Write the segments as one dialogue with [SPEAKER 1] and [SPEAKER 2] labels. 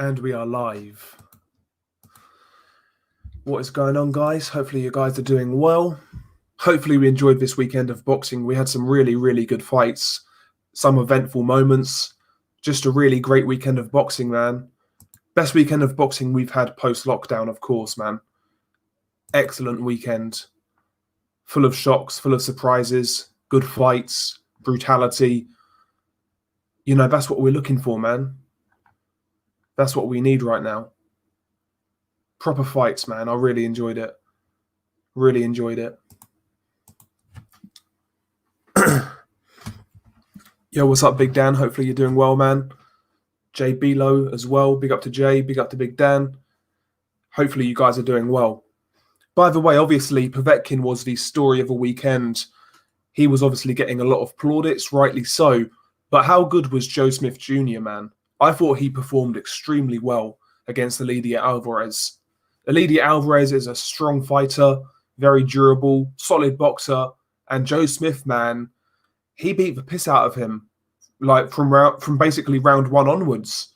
[SPEAKER 1] And we are live. What is going on, guys? Hopefully you guys are doing well. Hopefully we enjoyed this weekend of boxing. We had some really, really good fights, some eventful moments. Just a really great weekend of boxing, man. Best weekend of boxing we've had post-lockdown, of course, man. Excellent weekend. Full of shocks, full of surprises, good fights, brutality. You know, that's what we're looking for, man. That's what we need right now. Proper fights, man. I really enjoyed it. Really enjoyed it. Yo, what's up, Big Dan? Hopefully you're doing well, man. Jay Bilo as well. Big up to Jay. Big up to Big Dan. Hopefully you guys are doing well. By the way, obviously, Povetkin was the story of the weekend. He was obviously getting a lot of plaudits, rightly so. But how good was Joe Smith Jr., man? I thought he performed extremely well against Elidio Alvarez. Elidio Alvarez is a strong fighter, very durable, solid boxer. And Joe Smith, man, he beat the piss out of him, like from basically round one onwards.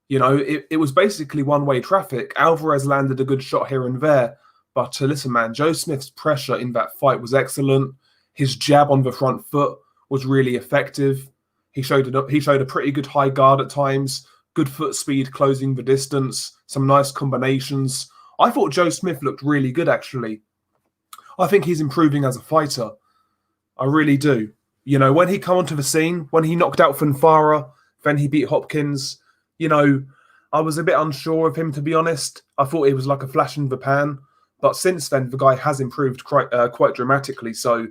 [SPEAKER 1] You know, it was basically one-way traffic. Alvarez landed a good shot here and there. But listen, man, Joe Smith's pressure in that fight was excellent. His jab on the front foot was really effective. He showed a pretty good high guard at times, good foot speed closing the distance, some nice combinations. I thought Joe Smith looked really good, actually. I think he's improving as a fighter. I really do. You know, when he came onto the scene, when he knocked out Fonfara, then he beat Hopkins, you know, I was a bit unsure of him, to be honest. I thought it was like a flash in the pan. But since then, the guy has improved quite dramatically. So,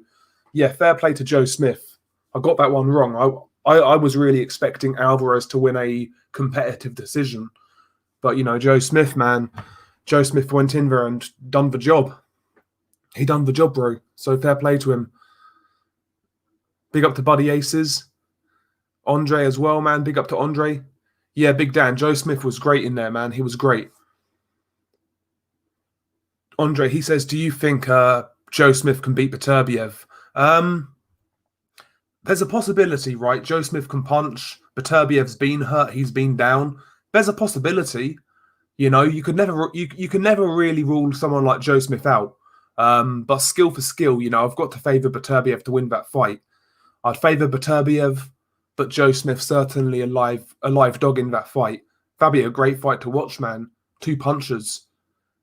[SPEAKER 1] yeah, fair play to Joe Smith. I got that one wrong. I was really expecting Alvarez to win a competitive decision. But, you know, Joe Smith, man, Joe Smith went in there and done the job. He done the job, bro. So fair play to him. Big up to Buddy Aces. Andre as well, man. Big up to Andre. Yeah, Big Dan. Joe Smith was great in there, man. He was great. Andre, he says, do you think Joe Smith can beat Beterbiev? There's a possibility, right? Joe Smith can punch. Beterbiev's been hurt. He's been down. There's a possibility. You know, you can never really rule someone like Joe Smith out. But skill for skill, you know, I've got to favour Beterbiev to win that fight. I'd favour Beterbiev, but Joe Smith certainly a live dog in that fight. That'd be a great fight to watch, man. 2 punches.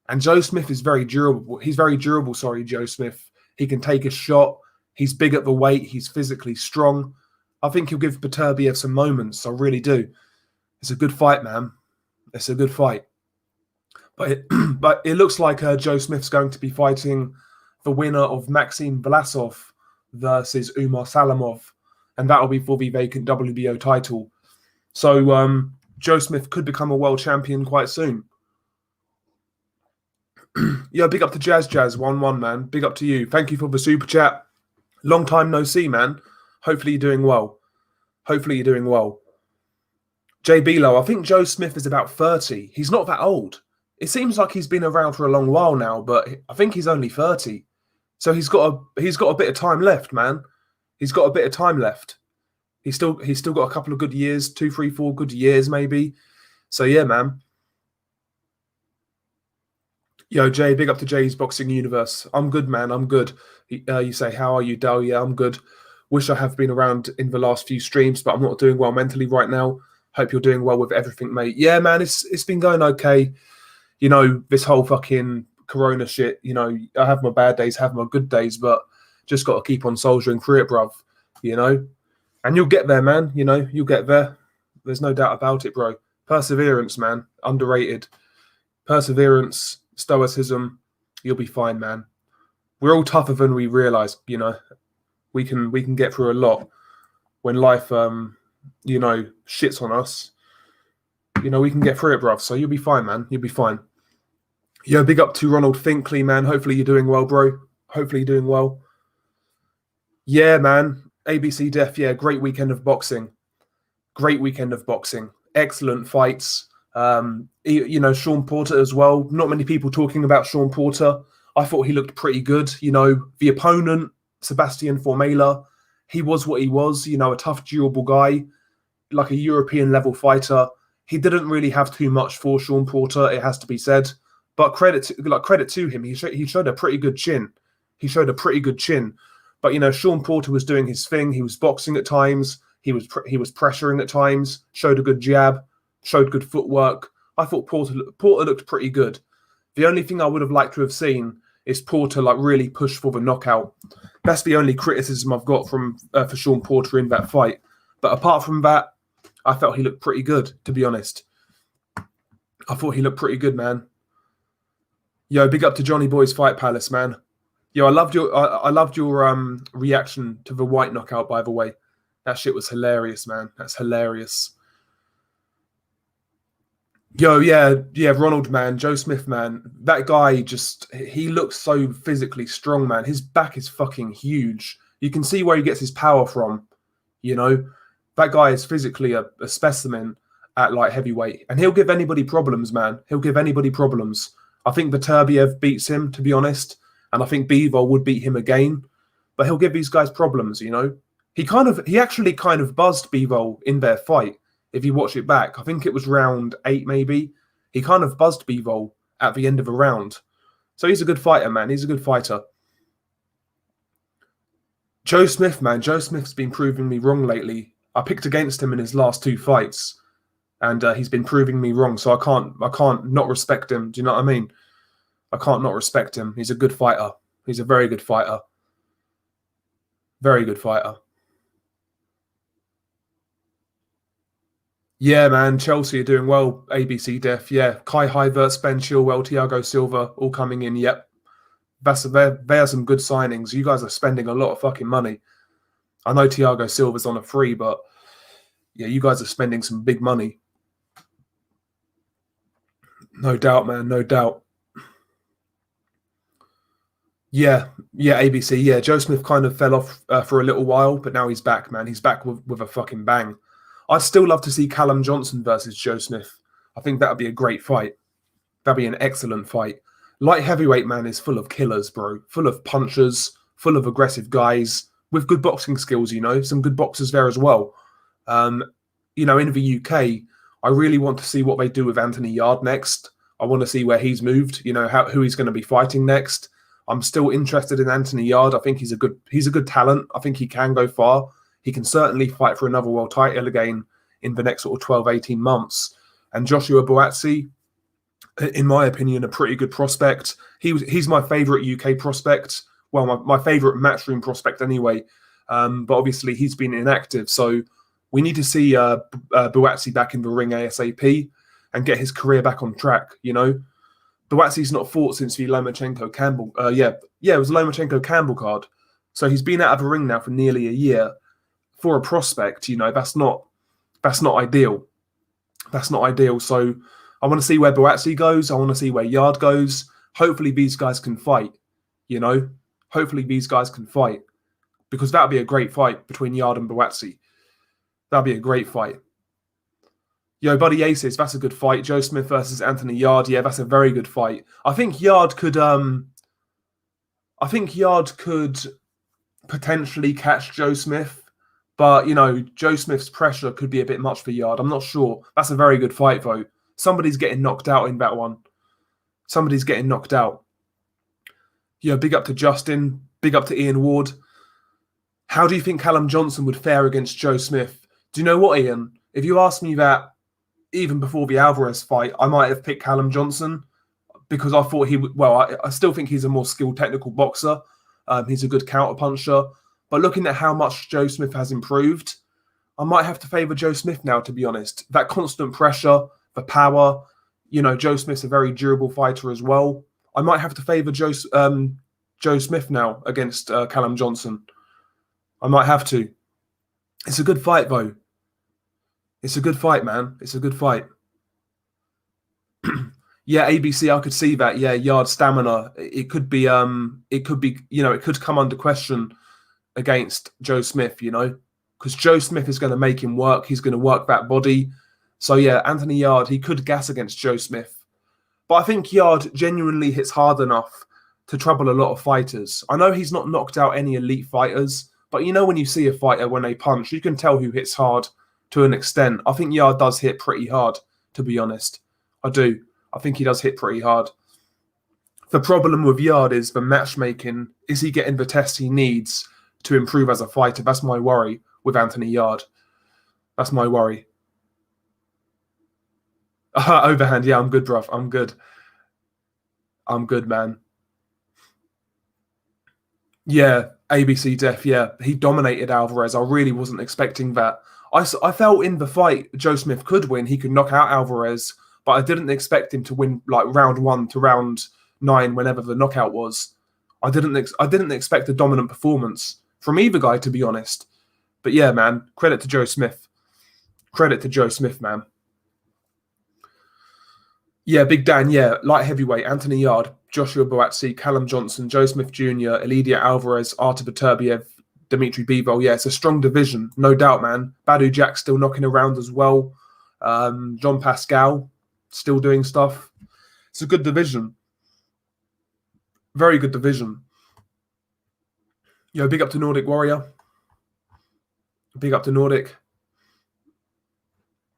[SPEAKER 1] And Joe Smith is very durable. He's very durable, Joe Smith. He can take a shot. He's big at the weight. He's physically strong. I think he'll give Beterbiev some moments. I really do. It's a good fight, man. It's a good fight. But it looks like Joe Smith's going to be fighting the winner of Maxim Vlasov versus Umar Salamov. And that'll be for the vacant WBO title. So Joe Smith could become a world champion quite soon. Yeah, big up to Jazz 1-1, man. Big up to you. Thank you for the super chat. Long time no see, man. Hopefully you're doing well. Hopefully you're doing well. Jay Bilo, I think Joe Smith is about 30. He's not that old. It seems like he's been around for a long while now, but I think he's only 30. So he's got a bit of time left, man. He's got a bit of time left. He's still got a couple of good years, 2, 3, 4 good years maybe. So yeah, man. Yo, Jay, big up to Jay's Boxing Universe. I'm good, man. I'm good. You say, how are you, Dal? Yeah, I'm good. Wish I have been around in the last few streams, but I'm not doing well mentally right now. Hope you're doing well with everything, mate. Yeah, man, it's been going okay. You know, this whole fucking Corona shit, you know, I have my bad days, have my good days, but just got to keep on soldiering through it, bruv. You know? And you'll get there, man. You know, you'll get there. There's no doubt about it, bro. Perseverance, man. Underrated. Perseverance. Stoicism, you'll be fine, man. We're all tougher than we realize, you know. We can get through a lot when life you know, shits on us. You know, we can get through it, bruv. So you'll be fine, man. You'll be fine. Yo, big up to Ronald Finkley, man. Hopefully you're doing well, bro. Hopefully you're doing well. Yeah, man. ABC Def, yeah, great weekend of boxing. Great weekend of boxing. Excellent fights. You know, Sean Porter as well. Not many people talking about Sean Porter. I thought he looked pretty good. You know, the opponent, Sebastian Formela, he was what he was. You know, a tough, durable guy, like a European level fighter. he didn't really have too much for Sean Porter, it has to be said. But credit to him, he showed a pretty good chin. He showed a pretty good chin. But you know, Sean Porter was doing his thing. He was boxing at times. He was pressuring at times. Showed a good jab. Showed good footwork. I thought Porter looked pretty good. The only thing I would have liked to have seen is Porter like really push for the knockout. That's the only criticism I've got for Sean Porter in that fight. But apart from that, I felt he looked pretty good, to be honest. I thought he looked pretty good, man. Yo, big up to Johnny Boy's Fight Palace, man. Yo, I loved your reaction to the White knockout, by the way. That shit was hilarious, man. That's hilarious. Yo, yeah, Ronald, man, Joe Smith, man. That guy he looks so physically strong, man. His back is fucking huge. You can see where he gets his power from, you know. That guy is physically a specimen at light heavyweight. And he'll give anybody problems, man. He'll give anybody problems. I think Beterbiev beats him, to be honest. And I think Bivol would beat him again. But he'll give these guys problems, you know. He actually kind of buzzed Bivol in their fight. If you watch it back, I think it was round 8, maybe. He kind of buzzed Bivol at the end of a round. So he's a good fighter, man. He's a good fighter. Joe Smith, man. Joe Smith's been proving me wrong lately. I picked against him in his last 2 fights. And he's been proving me wrong. So I can't not respect him. Do you know what I mean? I can't not respect him. He's a good fighter. He's a very good fighter. Very good fighter. Yeah, man. Chelsea are doing well. ABC Def. Yeah. Kai Havertz, Ben Chilwell, Thiago Silva, all coming in. Yep. They are some good signings. You guys are spending a lot of fucking money. I know Thiago Silva's on a free, but yeah, you guys are spending some big money. No doubt, man. No doubt. Yeah, ABC. Yeah, Joe Smith kind of fell off for a little while, but now he's back, man. He's back with a fucking bang. I'd still love to see Callum Johnson versus Joe Smith. I think that would be a great fight. That'd be an excellent fight. Light heavyweight, man, is full of killers, bro. Full of punchers, full of aggressive guys with good boxing skills, you know. Some good boxers there as well. You know, in the UK, I really want to see what they do with Anthony Yarde next. I want to see where he's moved, you know, who he's going to be fighting next. I'm still interested in Anthony Yarde. I think he's a good talent. I think he can go far. He can certainly fight for another world title again in the next sort of 12, 18 months. And Joshua Buatsi, in my opinion, a pretty good prospect. He's my favourite UK prospect. Well, my favourite matchroom prospect anyway. But obviously he's been inactive. So we need to see Buatsi back in the ring ASAP and get his career back on track, you know. Buatsi's not fought since the Lomachenko-Campbell. It was a Lomachenko-Campbell card. So he's been out of the ring now for nearly a year. For a prospect, you know, that's not ideal. That's not ideal. So I want to see where Buatsi goes. I want to see where Yarde goes. Hopefully these guys can fight, you know. Hopefully these guys can fight. Because that would be a great fight between Yarde and Buatsi. That would be a great fight. Yo, Buddy Aces, that's a good fight. Joe Smith versus Anthony Yarde. Yeah, that's a very good fight. I think Yarde could potentially catch Joe Smith. But, you know, Joe Smith's pressure could be a bit much for Yarde. I'm not sure. That's a very good fight, though. Somebody's getting knocked out in that one. Somebody's getting knocked out. Yeah, big up to Justin. Big up to Ian Ward. How do you think Callum Johnson would fare against Joe Smith? Do you know what, Ian? If you asked me that even before the Alvarez fight, I might have picked Callum Johnson because I thought he would... Well, I still think he's a more skilled technical boxer. He's a good counter-puncher. But looking at how much Joe Smith has improved, I might have to favour Joe Smith now, to be honest. That constant pressure, the power, you know, Joe Smith's a very durable fighter as well. I might have to favour Joe Smith now against Callum Johnson. I might have to. It's a good fight, though. It's a good fight, man. It's a good fight. Yeah, ABC, I could see that. Yeah, Yarde stamina. It could be, you know, it could come under question against Joe Smith, you know, because Joe Smith is going to make him work. He's going to work that body. So, yeah, Anthony Yarde, he could gas against Joe Smith. But I think Yarde genuinely hits hard enough to trouble a lot of fighters. I know he's not knocked out any elite fighters, but you know when you see a fighter, when they punch, you can tell who hits hard to an extent. I think Yarde does hit pretty hard. to be honest. I do. I think he does hit pretty hard. The problem with Yarde is the matchmaking. Is he getting the tests he needs to improve as a fighter? That's my worry with Anthony Yarde. That's my worry. Overhand, yeah, I'm good, bruv. I'm good. I'm good, man. Yeah, ABC Def, yeah. He dominated Alvarez. I really wasn't expecting that. I felt in the fight Joe Smith could win. He could knock out Alvarez, but I didn't expect him to win like round 1 to round 9, whenever the knockout was. I didn't expect a dominant performance from either guy, to be honest. But yeah, man, credit to Joe Smith. Credit to Joe Smith, man. Yeah, Big Dan, yeah. Light heavyweight, Anthony Yarde, Joshua Buatsi, Callum Johnson, Joe Smith Jr., Elidia Alvarez, Artur Beterbiev, Dimitri Bivol. Yeah, it's a strong division, no doubt, man. Badou Jack still knocking around as well. Jean Pascal still doing stuff. It's a good division. Very good division. Yo, big up to Nordic Warrior. Big up to Nordic.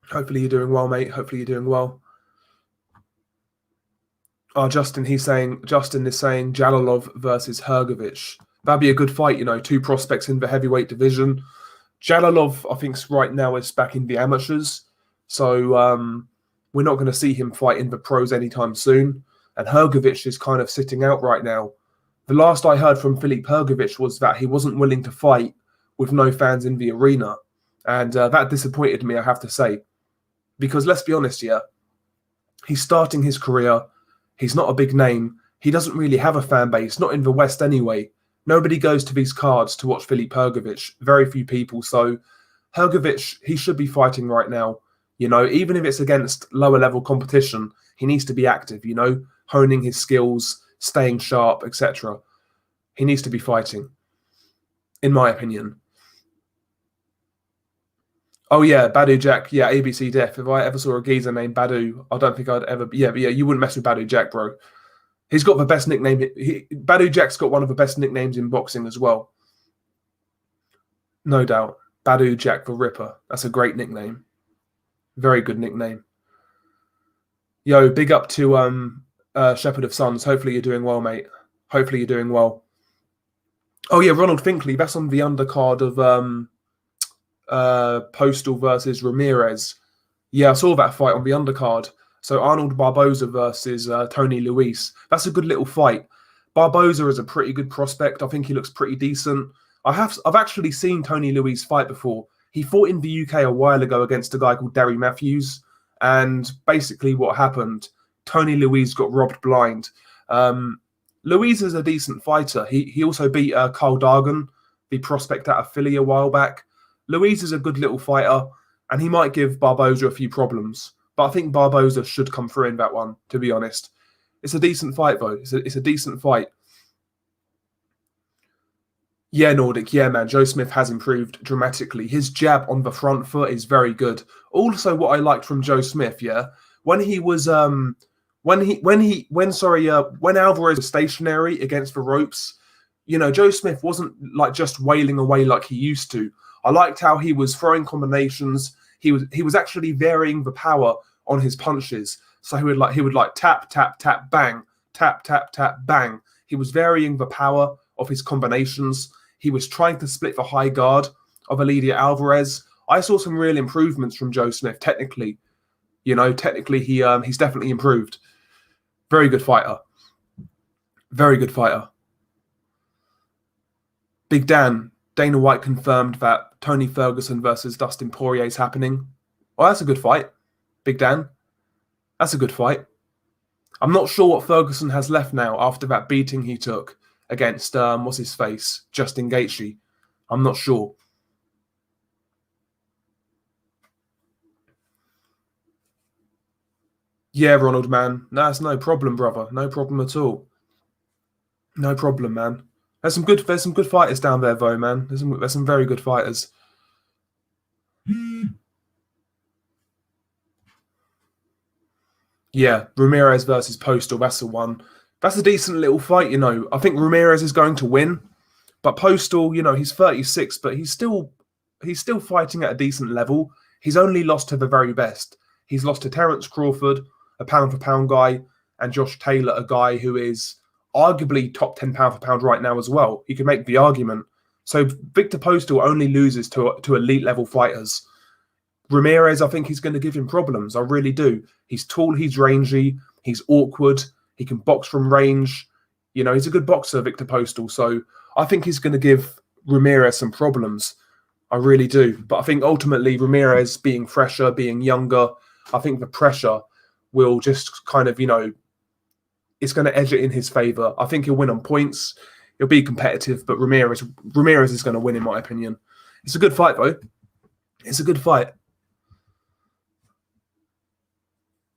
[SPEAKER 1] Hopefully you're doing well, mate. Hopefully you're doing well. Oh, Justin is saying Jalolov versus Hrgovic. That'd be a good fight, you know, 2 prospects in the heavyweight division. Jalolov, I think right now is back in the amateurs. So we're not going to see him fight in the pros anytime soon. And Hrgovic is kind of sitting out right now. The last I heard from Filip Hrgovic was that he wasn't willing to fight with no fans in the arena. And that disappointed me, I have to say. Because let's be honest here, he's starting his career. He's not a big name. He doesn't really have a fan base, not in the West anyway. Nobody goes to these cards to watch Filip Hrgovic. Very few people. So Hrgovic, he should be fighting right now. You know, even if it's against lower level competition, he needs to be active, you know, honing his skills, staying sharp, etc. He needs to be fighting, in my opinion. Oh, yeah, Badou Jack. Yeah, ABC Def. If I ever saw a geezer named Badou, I don't think I'd ever... Yeah, you wouldn't mess with Badou Jack, bro. He's got the best nickname. Badou Jack's got one of the best nicknames in boxing as well. No doubt. Badou Jack the Ripper. That's a great nickname. Very good nickname. Yo, big up to Shepherd of Sons. Hopefully you're doing well, mate. Hopefully you're doing well. Oh, yeah, Ronald Finkley. That's on the undercard of... Postal versus Ramirez. Yeah, I saw that fight on the undercard. So Arnold Barboza versus Tony Luis. That's a good little fight. Barboza is a pretty good prospect. I think he looks pretty decent. I've actually seen Tony Luis fight before. He fought in the UK a while ago against a guy called Derry Matthews. And basically what happened, Tony Luis got robbed blind. Luis is a decent fighter. He also beat Carl Dargan, the prospect out of Philly a while back. Luis is a good little fighter, and he might give Barboza a few problems. But I think Barboza should come through in that one, to be honest. It's a decent fight, though. It's a decent fight. Yeah, Nordic. Yeah, man. Joe Smith has improved dramatically. His jab on the front foot is very good. Also, what I liked from Joe Smith, yeah, when Alvarez was stationary against the ropes, you know, Joe Smith wasn't like just wailing away like he used to. I liked how he was throwing combinations. He was actually varying the power on his punches. So he would like tap, tap, tap, bang, tap, tap, tap, bang. He was varying the power of his combinations. He was trying to split the high guard of Elidia Alvarez. I saw some real improvements from Joe Smith technically. You know, technically he's definitely improved. Very good fighter. Very good fighter. Big Dan. Dana White confirmed that Tony Ferguson versus Dustin Poirier is happening. Well, that's a good fight. Big Dan. That's a good fight. I'm not sure what Ferguson has left now after that beating he took against, what's his face? Justin Gaethje. I'm not sure. Yeah, Ronald, man. That's no problem, brother. No problem at all. No problem, man. There's some good fighters down there, though, man. There's some very good fighters. Yeah, Ramirez versus Postal. That's the one. That's a decent little fight, you know. I think Ramirez is going to win, but Postal, you know, he's 36, but he's still fighting at a decent level. He's only lost to the very best. He's lost to Terence Crawford, a pound-for-pound guy, and Josh Taylor, a guy who is arguably top 10 pound-for-pound right now as well. You can make the argument. So Victor Postal only loses to elite-level fighters. Ramirez, I think he's going to give him problems. I really do. He's tall, he's rangy, he's awkward, he can box from range. You know, he's a good boxer, Victor Postal. So I think he's going to give Ramirez some problems. I really do. But I think ultimately Ramirez being fresher, being younger, I think the pressure will just kind of, you know, it's going to edge it in his favor. I think he'll win on points. He'll be competitive, but Ramirez is going to win, in my opinion. It's a good fight, though. It's a good fight.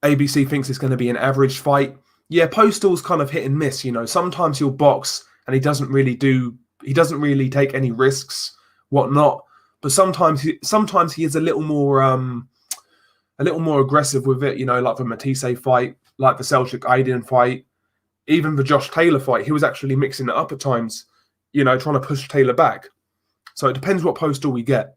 [SPEAKER 1] ABC thinks it's going to be an average fight. Yeah, Postal's kind of hit and miss, you know. Sometimes he'll box and he doesn't really take any risks, whatnot. But sometimes he is a little more aggressive with it, you know, like the Matisse fight, like the Selçuk Aydin fight, even the Josh Taylor fight. He was actually mixing it up at times, you know, trying to push Taylor back. So it depends what Postal we get.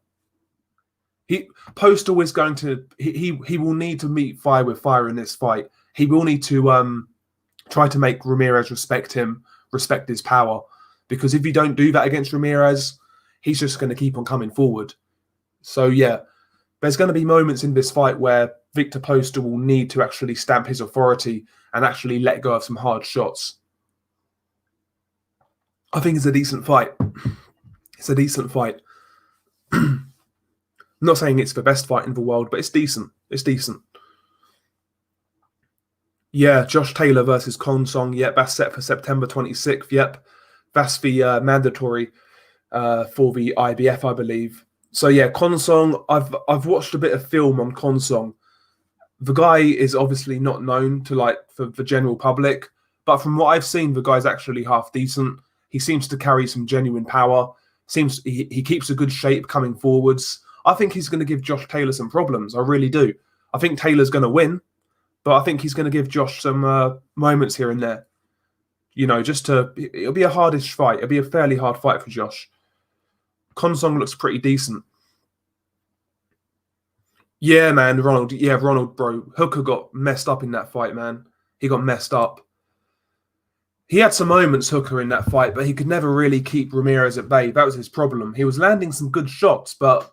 [SPEAKER 1] Postal is going to he will need to meet fire with fire in this fight. He will need to try to make Ramirez respect him, respect his power, because if you don't do that against Ramirez, he's just going to keep on coming forward. So yeah, there's going to be moments in this fight where Victor Postal will need to actually stamp his authority and actually let go of some hard shots. I think it's a decent fight. It's a decent fight. I'm not saying it's the best fight in the world, but it's decent. It's decent. Yeah, Josh Taylor versus Kon Song. Yep, that's set for September 26th. Yep, that's the mandatory for the IBF, I believe. So yeah, Kon Song. I've watched a bit of film on Kon Song. The guy is obviously not known to for the general public, but from what I've seen, the guy's actually half decent. He seems to carry some genuine power. He keeps a good shape coming forwards. I think he's going to give Josh Taylor some problems. I really do. I think Taylor's going to win, but I think he's going to give Josh some moments here and there. You know, it'll be a hardish fight. It'll be a fairly hard fight for Josh. Kon Song looks pretty decent. Yeah, man, Ronald. Yeah, Ronald, bro. Hooker got messed up in that fight, man. He got messed up. He had some moments, Hooker, in that fight, but he could never really keep Ramirez at bay. That was his problem. He was landing some good shots, but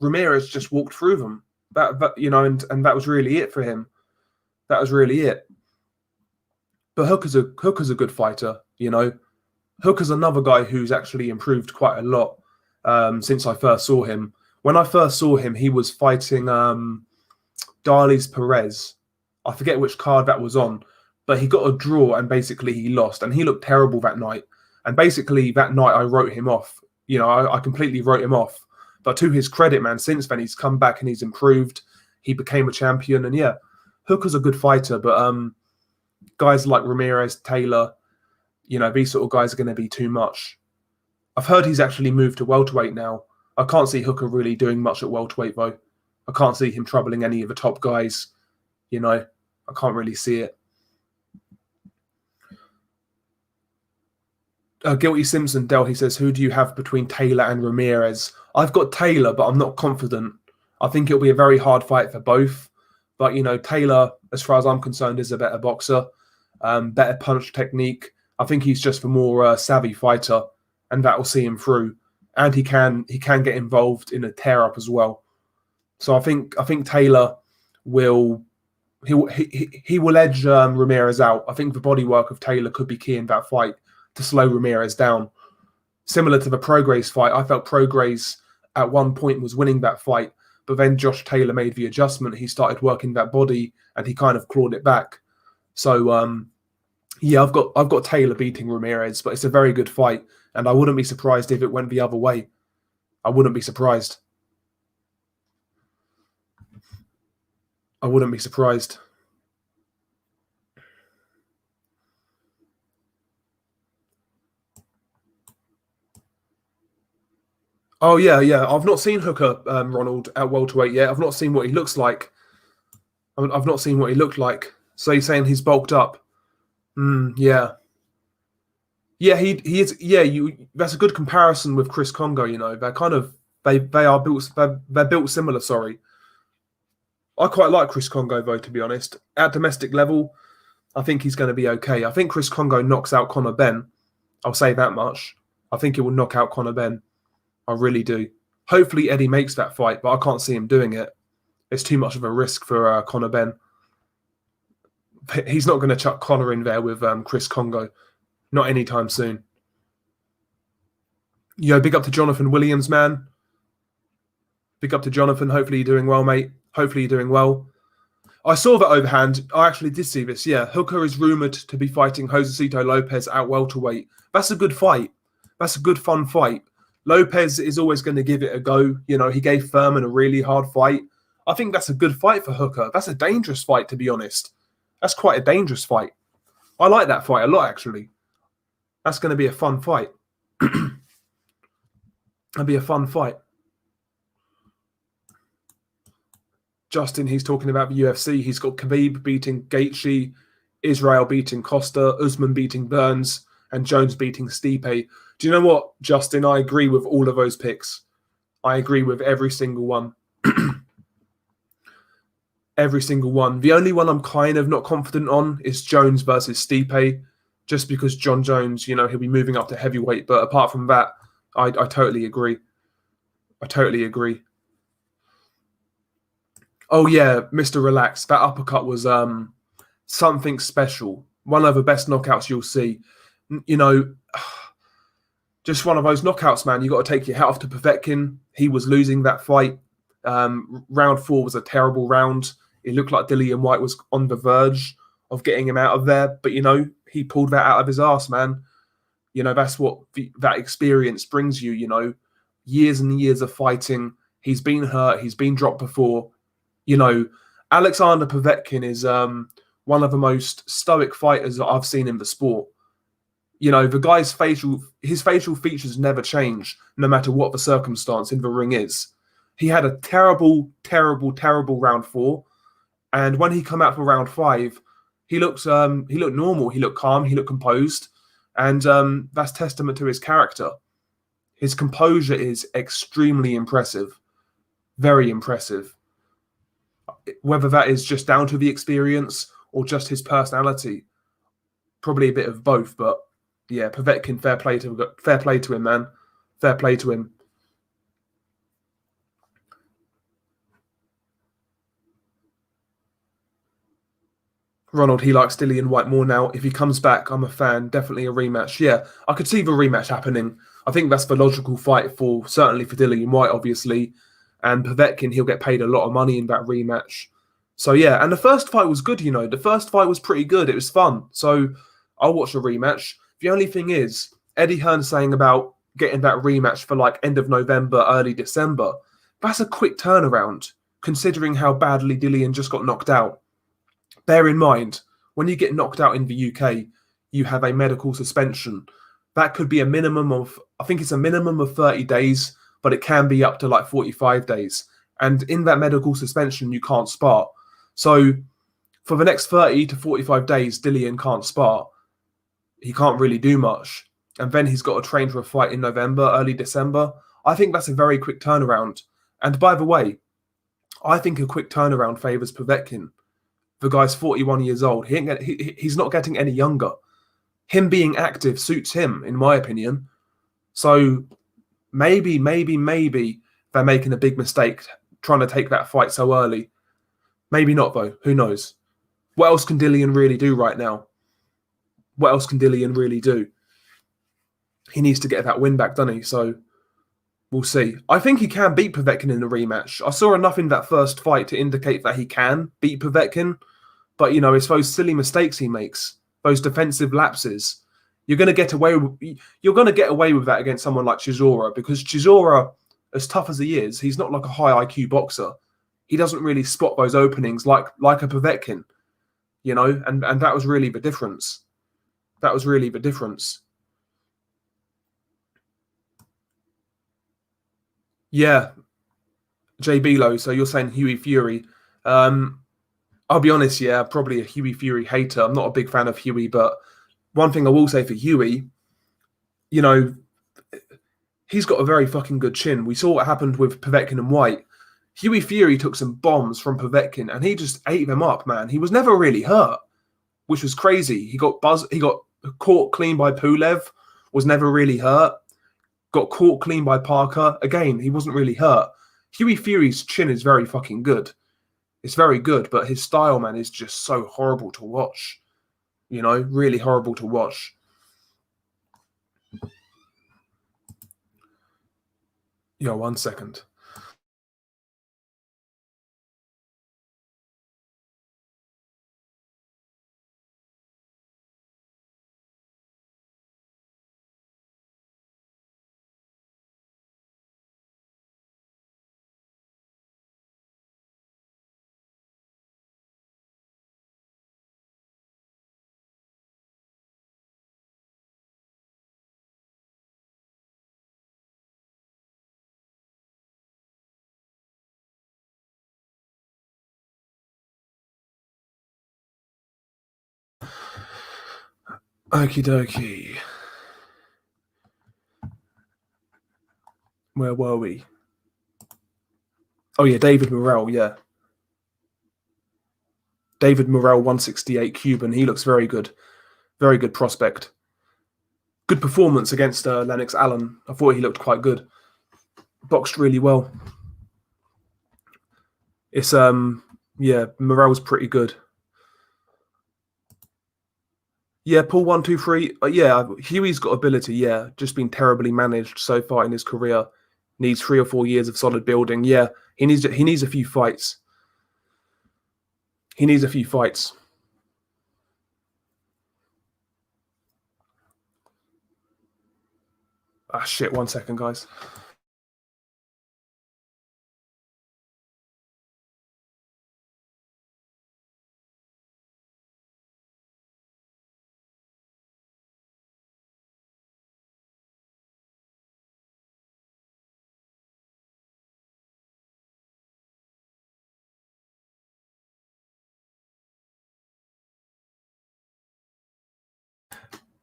[SPEAKER 1] Ramirez just walked through them. That you know, and that was really it for him. That was really it. But Hooker's a good fighter, you know. Hooker's another guy who's actually improved quite a lot since I first saw him. When I first saw him, he was fighting Darlis Perez. I forget which card that was on, but he got a draw and basically he lost. And he looked terrible that night. And basically that night I wrote him off. You know, I completely wrote him off. But to his credit, man, since then he's come back and he's improved. He became a champion. And yeah, Hooker's a good fighter. But guys like Ramirez, Taylor, you know, these sort of guys are going to be too much. I've heard he's actually moved to welterweight now. I can't see Hooker really doing much at welterweight, though. I can't see him troubling any of the top guys. You know, I can't really see it. Guilty Simpson, Del, he says, who do you have between Taylor and Ramirez? I've got Taylor, but I'm not confident. I think it'll be a very hard fight for both. But, you know, Taylor, as far as I'm concerned, is a better boxer, better punch technique. I think he's just a more savvy fighter, and that will see him through. And he can get involved in a tear up as well. So I think Taylor will edge Ramirez out. I think the body work of Taylor could be key in that fight to slow Ramirez down. Similar to the Prograis fight, I felt Prograis at one point was winning that fight, but then Josh Taylor made the adjustment. He started working that body and he kind of clawed it back. So yeah, I've got Taylor beating Ramirez, but it's a very good fight. And I wouldn't be surprised if it went the other way. I wouldn't be surprised. I wouldn't be surprised. Oh, yeah. I've not seen Hooker, Ronald, at welterweight yet. I've not seen what he looks like. I've not seen what he looked like. So you're saying he's bulked up? Yeah. Yeah, he is. Yeah, that's a good comparison with Chris Kongo. You know, they're kind of they are built. They're built similar. Sorry. I quite like Chris Kongo, though, to be honest. At domestic level, I think he's going to be okay. I think Chris Kongo knocks out Conor Benn. I'll say that much. I think he will knock out Conor Benn. I really do. Hopefully Eddie makes that fight, but I can't see him doing it. It's too much of a risk for Conor Benn. He's not going to chuck Conor in there with Chris Kongo. Not anytime soon. Yo, big up to Jonathan Williams, man. Big up to Jonathan. Hopefully you're doing well, mate. Hopefully you're doing well. I saw that overhand. I actually did see this, yeah. Hooker is rumoured to be fighting Josecito Lopez at welterweight. That's a good fight. That's a good, fun fight. Lopez is always going to give it a go. You know, he gave Furman a really hard fight. I think that's a good fight for Hooker. That's a dangerous fight, to be honest. That's quite a dangerous fight. I like that fight a lot, actually. That's going to be a fun fight. That'll be a fun fight. Justin, he's talking about the UFC. He's got Khabib beating Gaethje, Israel beating Costa, Usman beating Burns, and Jones beating Stipe. Do you know what, Justin? I agree with all of those picks. I agree with every single one. Every single one. The only one I'm kind of not confident on is Jones versus Stipe, just because John Jones, you know, he'll be moving up to heavyweight. But apart from that, I totally agree. I totally agree. Oh, yeah, Mr. Relax. That uppercut was something special. One of the best knockouts you'll see. You know, just one of those knockouts, man. You got to take your hat off to Povetkin. He was losing that fight. Round 4 was a terrible round. It looked like Dillian White was on the verge of getting him out of there. But, you know, he pulled that out of his ass, man. You know, that's what that experience brings you, you know. Years and years of fighting. He's been hurt. He's been dropped before. You know, Alexander Povetkin is one of the most stoic fighters that I've seen in the sport. You know, the guy's his facial features never change, no matter what the circumstance in the ring is. He had a terrible, terrible, terrible round 4. And when he come out for round 5, he looked normal. He looked calm. He looked composed. And that's testament to his character. His composure is extremely impressive. Very impressive. Whether that is just down to the experience or just his personality, probably a bit of both. But yeah, Povetkin, fair play to him, man. Fair play to him. Ronald, he likes Dillian White more now. If he comes back, I'm a fan. Definitely a rematch. Yeah, I could see the rematch happening. I think that's the logical fight certainly for Dillian White, obviously. And Povetkin, he'll get paid a lot of money in that rematch. So, yeah, and the first fight was good, you know. The first fight was pretty good. It was fun. So, I'll watch the rematch. The only thing is, Eddie Hearn saying about getting that rematch for like end of November, early December. That's a quick turnaround, considering how badly Dillian just got knocked out. Bear in mind, when you get knocked out in the UK, you have a medical suspension. That could be a minimum of, I think it's a minimum of 30 days, but it can be up to like 45 days. And in that medical suspension, you can't spar. So for the next 30 to 45 days, Dillian can't spar. He can't really do much. And then he's got to train for a fight in November, early December. I think that's a very quick turnaround. And by the way, I think a quick turnaround favours Povetkin. The guy's 41 years old. He's not getting any younger. Him being active suits him, in my opinion. So maybe they're making a big mistake trying to take that fight so early. Maybe not, though. Who knows? What else can Dillian really do right now? What else can Dillian really do? He needs to get that win back, doesn't he? So we'll see. I think he can beat Povetkin in the rematch. I saw enough in that first fight to indicate that he can beat Povetkin. But, you know, it's those silly mistakes he makes, those defensive lapses. You're going to get away with that against someone like Chisora, because Chisora, as tough as he is, he's not like a high IQ boxer. He doesn't really spot those openings like a Povetkin, you know, and that was really the difference. That was really the difference. Yeah, Jay Bilo. So you're saying Hughie Fury. I'll be honest, yeah, probably a Hughie Fury hater. I'm not a big fan of Hughie, but one thing I will say for Hughie, you know, he's got a very fucking good chin. We saw what happened with Povetkin and White. Hughie Fury took some bombs from Povetkin and he just ate them up, man. He was never really hurt, which was crazy. He got caught clean by Pulev, was never really hurt. Got caught clean by Parker. Again, he wasn't really hurt. Hughie Fury's chin is very fucking good. It's very good, but his style, man, is just so horrible to watch. You know, really horrible to watch. Yo, 1 second. Okie dokie. Where were we? Oh, yeah, David Morrell, yeah. David Morrell, 168 Cuban. He looks very good. Very good prospect. Good performance against Lennox Allen. I thought he looked quite good. Boxed really well. It's, yeah, Morrell's pretty good. Yeah, Paul 123. Yeah, Hughie's got ability. Yeah, just been terribly managed so far in his career. Needs 3 or 4 years of solid building. Yeah, he needs a few fights. He needs a few fights. Ah, shit. 1 second, guys.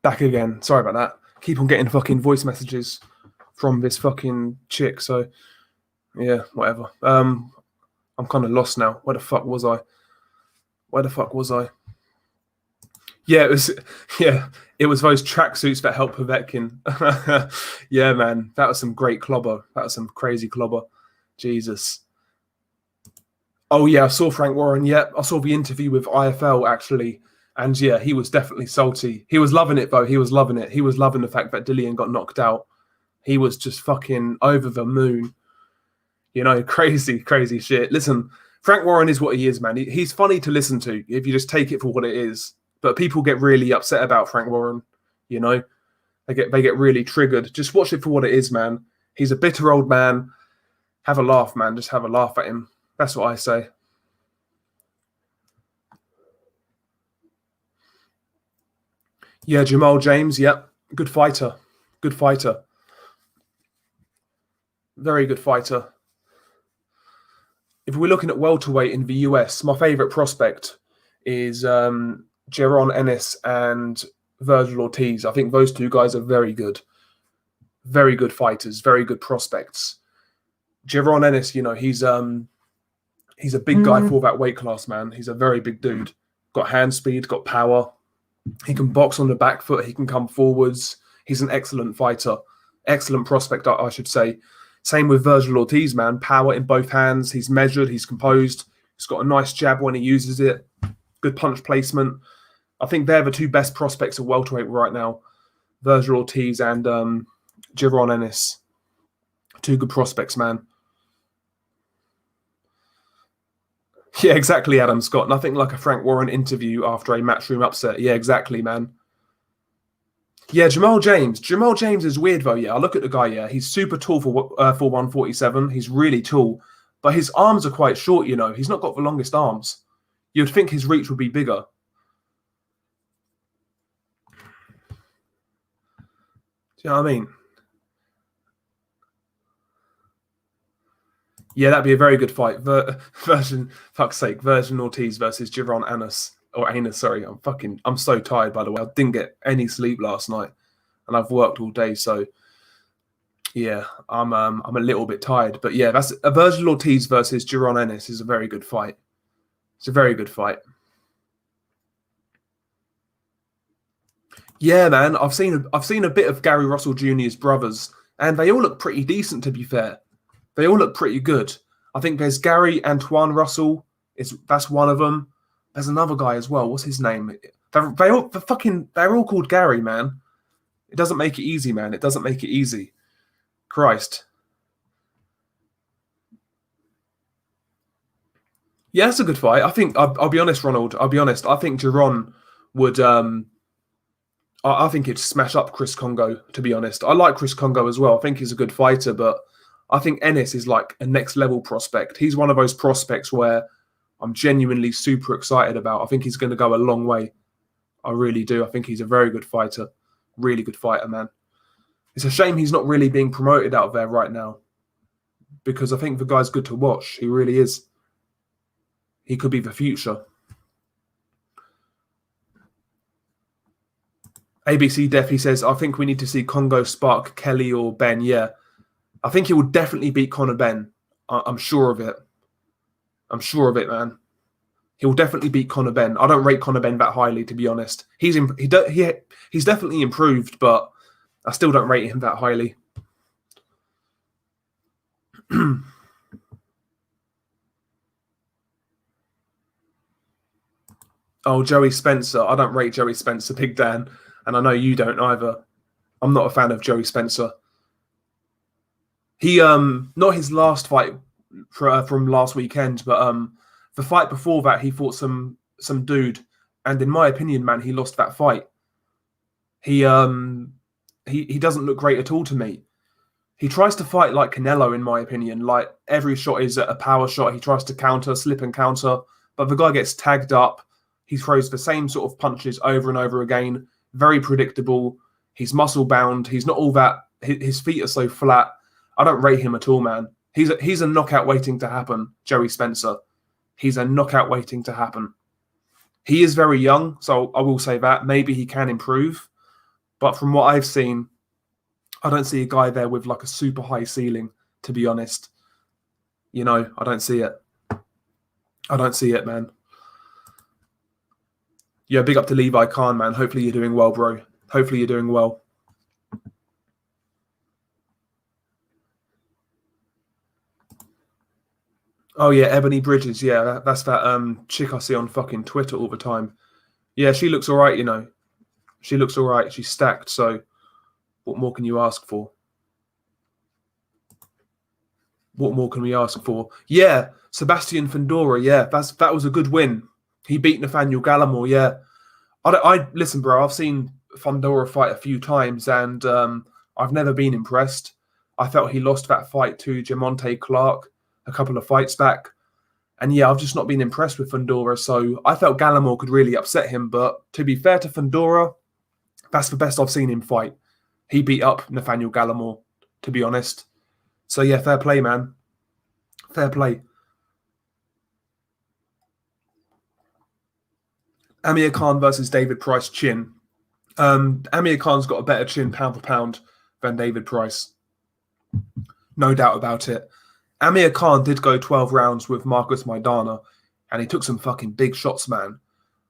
[SPEAKER 1] Back again. Sorry about that. Keep on getting fucking voice messages from this fucking chick. So, yeah, whatever. I'm kind of lost now. Where the fuck was I? Yeah, it was. Yeah, it was those tracksuits that helped Povetkin. Yeah, man, that was some great clobber. That was some crazy clobber. Jesus. Oh yeah, I saw Frank Warren. Yeah, I saw the interview with IFL actually, and yeah, he was definitely salty. He was loving it though. He was loving it. He was loving the fact that Dillian got knocked out. He was just fucking over the moon. You know, crazy, crazy shit. Listen, Frank Warren is what he is, man. He's funny to listen to if you just take it for what it is. But people get really upset about Frank Warren. You know, they get really triggered. Just watch it for what it is, man. He's a bitter old man. Have a laugh, man. Just have a laugh at him. That's what I say. Yeah, Jamal James. Yep, good fighter. Good fighter. Very good fighter. If we're looking at welterweight in the US, my favourite prospect is Jaron Ennis and Virgil Ortiz. I think those two guys are very good fighters, very good prospects. Jaron Ennis, you know, he's a big guy for that weight class, man. He's a very big dude. Got hand speed, got power. He can box on the back foot. He can come forwards. He's an excellent fighter, excellent prospect, I should say. Same with Virgil Ortiz, man. Power in both hands. He's measured. He's composed. He's got a nice jab when he uses it. Good punch placement. I think they're the two best prospects of welterweight right now. Virgil Ortiz and Jaron Ennis. Two good prospects, man. Yeah, exactly, Adam Scott. Nothing like a Frank Warren interview after a matchroom upset. Yeah, exactly, man. Yeah, Jamal James. Jamal James is weird, though. Yeah, I look at the guy, yeah. He's super tall for 147. He's really tall. But his arms are quite short, you know. He's not got the longest arms. You'd think his reach would be bigger. Do you know what I mean? Yeah, that'd be a very good fight. Fuck's sake, Virgin Ortiz versus Jaron Ennis. Or Anus, sorry. I'm so tired, by the way. I didn't get any sleep last night. And I've worked all day, so Yeah, I'm a little bit tired, but yeah, that's a Virgil Ortiz versus Jaron Ennis is a very good fight. It's a very good fight. Yeah, man, I've seen a bit of Gary Russell Jr.'s brothers, and they all look pretty decent. To be fair, they all look pretty good. I think there's Gary Antoine Russell. That's one of them. There's another guy as well. What's his name? They're all called Gary, man. It doesn't make it easy, man. It doesn't make it easy. Christ. Yeah, that's a good fight. I think I'll be honest, Ronald. I'll be honest. I think Jaron would. I think he'd smash up Chris Congo. To be honest, I like Chris Congo as well. I think he's a good fighter, but I think Ennis is like a next level prospect. He's one of those prospects where I'm genuinely super excited about. I think he's going to go a long way. I really do. I think he's a very good fighter. Really good fighter, man. It's a shame he's not really being promoted out there right now because I think the guy's good to watch. He really is. He could be the future. ABC Def, he says, I think we need to see Congo spark Kelly or Ben. Yeah. I think he will definitely beat Conor Benn. I'm sure of it. I'm sure of it, man. He will definitely beat Conor Benn. I don't rate Conor Benn that highly, to be honest. He's definitely improved, but I still don't rate him that highly. Oh, Joey Spencer. I don't rate Joey Spencer, Big Dan. And I know you don't either. I'm not a fan of Joey Spencer. He not his last fight from last weekend, but the fight before that he fought some dude, and in my opinion, man, he lost that fight. He doesn't look great at all to me. He tries to fight like Canelo, in my opinion. Like every shot is a power shot. He tries to counter, slip and counter, but the guy gets tagged up. He throws the same sort of punches over and over again. Very predictable. He's muscle bound. He's not all that. His feet are so flat. I don't rate him at all, man. He's a knockout waiting to happen, Joey Spencer. He's a knockout waiting to happen. He is very young, so I will say that. Maybe he can improve. But from what I've seen, I don't see a guy there with like a super high ceiling, to be honest. You know, I don't see it. I don't see it, man. Yeah, big up to Levi Khan, man. Hopefully you're doing well, bro. Hopefully you're doing well. Oh yeah, Ebony Bridges. Yeah, that's that chick I see on fucking Twitter all the time. Yeah, she looks all right, you know. She looks all right. She's stacked, so what more can you ask for? What more can we ask for? Yeah, Sebastian Fundora. Yeah, that was a good win. He beat Nathaniel Gallimore. Yeah, I listen, bro. I've seen Fundora fight a few times, and I've never been impressed. I felt he lost that fight to Jamonte Clark a couple of fights back, and yeah, I've just not been impressed with Fundora. So I felt Gallimore could really upset him. But to be fair to Fundora, that's the best I've seen him fight. He beat up Nathaniel Gallimore, to be honest. So yeah, fair play, man. Fair play. Amir Khan versus David Price chin. Amir Khan's got a better chin pound for pound than David Price. No doubt about it. Amir Khan did go 12 rounds with Marcus Maidana, and he took some fucking big shots, man.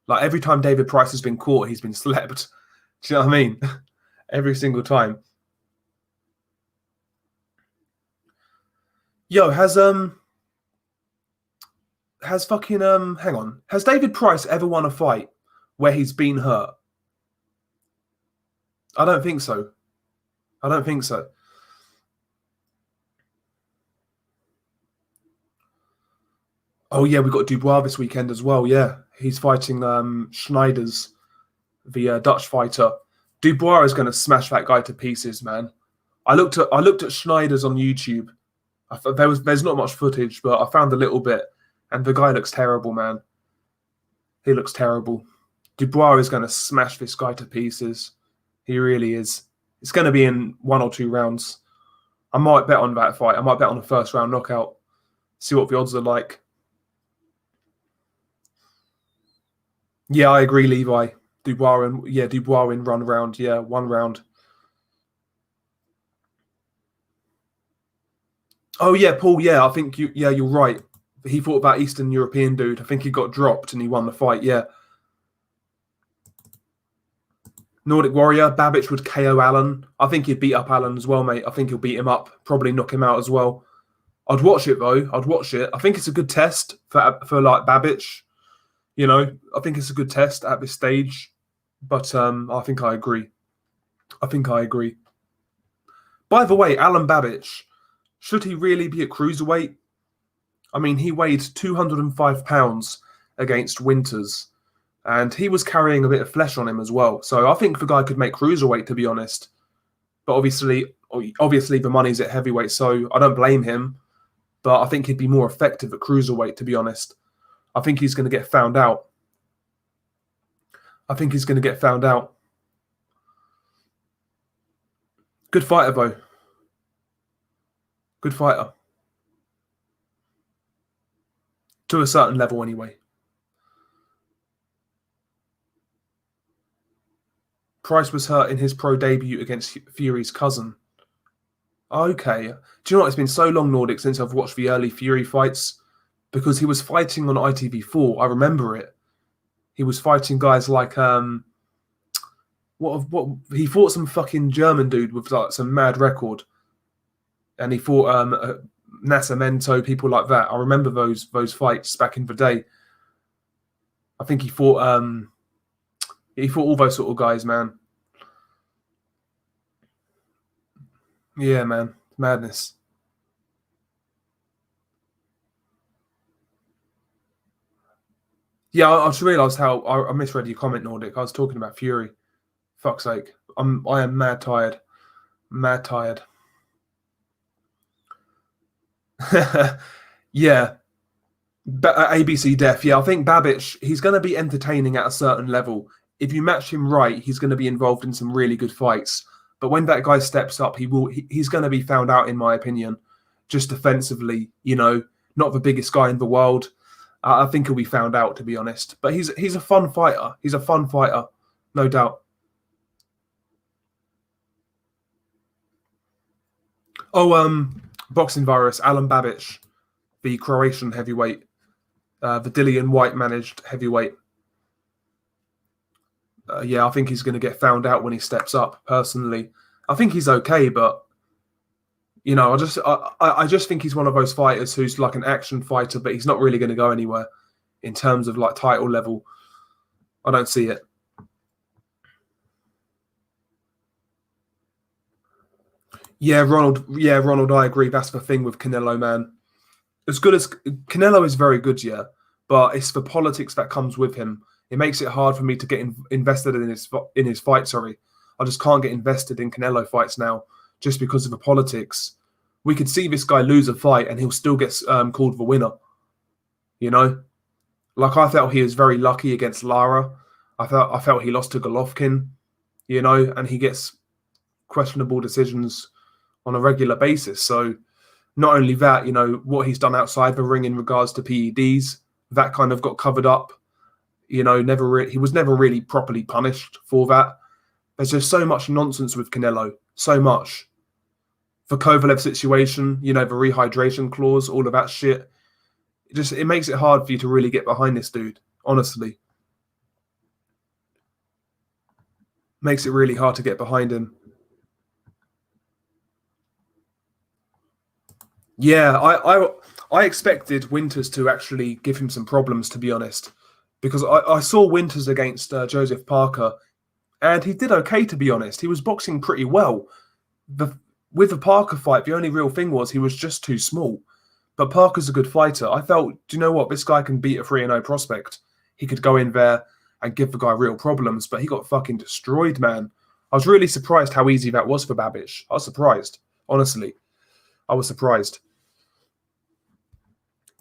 [SPEAKER 1] Like every time David Price has been caught, he's been slept. Do you know what I mean? Every single time. Yo, has fucking hang on. Has David Price ever won a fight where he's been hurt? I don't think so. I don't think so. Oh yeah, we got Dubois this weekend as well. Yeah, he's fighting Schneiders, the Dutch fighter. Dubois is going to smash that guy to pieces, man. I looked at Schneiders on YouTube. There's not much footage, but I found a little bit, and the guy looks terrible, man. He looks terrible. Dubois is going to smash this guy to pieces. He really is. It's going to be in 1 or 2 rounds. I might bet on that fight. I might bet on a first round knockout. See what the odds are like. Yeah, I agree, Levi. Dubois in 1 round. Yeah, 1 round. Oh yeah, Paul. Yeah, I think you. Yeah, you're right. He fought that Eastern European dude. I think he got dropped and he won the fight. Yeah. Nordic Warrior. Babic would KO Allen. I think he'd beat up Allen as well, mate. I think he'll beat him up. Probably knock him out as well. I'd watch it though. I'd watch it. I think it's a good test for like Babic. You know, I think it's a good test at this stage. But I think I agree. I think I agree. By the way, Alan Babic, should he really be at cruiserweight? I mean, he weighed 205 pounds against Winters, and he was carrying a bit of flesh on him as well. So I think the guy could make cruiserweight, to be honest. But obviously, the money's at heavyweight, so I don't blame him. But I think he'd be more effective at cruiserweight, to be honest. I think he's going to get found out. I think he's going to get found out. Good fighter, though. Good fighter. To a certain level, anyway. Price was hurt in his pro debut against Fury's cousin. Okay. Do you know what? It's been so long, Nordic, since I've watched the early Fury fights. Because he was fighting on ITV4. I remember it. He was fighting guys like what he fought some fucking German dude with like some mad record, and he fought Nascimento, people like that. I remember those fights back in the day. I think he fought all those sort of guys, man. Yeah, man, madness. Yeah, I just realised how I misread your comment, Nordic. I was talking about Fury. Fuck's sake, I am mad tired. Mad tired. Yeah, ABC Def. Yeah, I think Babic, he's going to be entertaining at a certain level. If you match him right, he's going to be involved in some really good fights. But when that guy steps up, he's going to be found out, in my opinion, just defensively. You know, not the biggest guy in the world. I think he'll be found out, to be honest. But he's a fun fighter. He's a fun fighter, no doubt. Oh, boxing virus, Alan Babic, the Croatian heavyweight, the Dillian White managed heavyweight. Yeah, I think he's going to get found out when he steps up. Personally, I think he's okay, but you know, I just think he's one of those fighters who's like an action fighter, but he's not really going to go anywhere in terms of like title level. I don't see it. Yeah, Ronald. Yeah, Ronald. I agree. That's the thing with Canelo, man. As good as Canelo is very good, yeah, but it's the politics that comes with him. It makes it hard for me to get invested in his fight. Sorry, I just can't get invested in Canelo fights now just because of the politics. We could see this guy lose a fight and he'll still get called the winner. You know, like I felt he was very lucky against Lara. I felt he lost to Golovkin. You know, and he gets questionable decisions on a regular basis. So not only that, you know, what he's done outside the ring in regards to PEDs, that kind of got covered up. You know, he was never really properly punished for that. There's just so much nonsense with Canelo, so much. The Kovalev situation, you know, the rehydration clause, all of that shit. It makes it hard for you to really get behind this dude, honestly. Makes it really hard to get behind him. Yeah, I expected Winters to actually give him some problems, to be honest, because I saw Winters against Joseph Parker, and he did okay, to be honest. He was boxing pretty well. With the Parker fight, the only real thing was he was just too small. But Parker's a good fighter. I felt, do you know what? This guy can beat a 3-0 prospect. He could go in there and give the guy real problems, but he got fucking destroyed, man. I was really surprised how easy that was for Babic. I was surprised, honestly. I was surprised.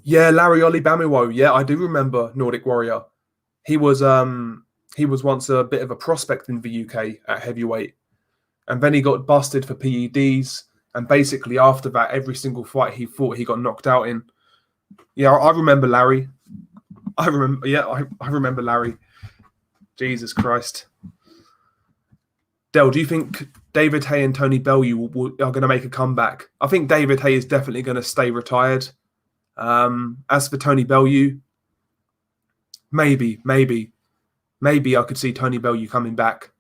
[SPEAKER 1] Yeah, Larry Oli Bamiwo. Yeah, I do remember Nordic Warrior. He was once a bit of a prospect in the UK at heavyweight, and then he got busted for PEDs. And basically, after that, every single fight he fought, he got knocked out in. Yeah, I remember Larry. I remember. Yeah, I remember Larry. Jesus Christ. Del, do you think David Haye and Tony Bellew are going to make a comeback. I think David Haye is definitely going to stay retired. As for Tony Bellew, maybe I could see Tony Bellew coming back.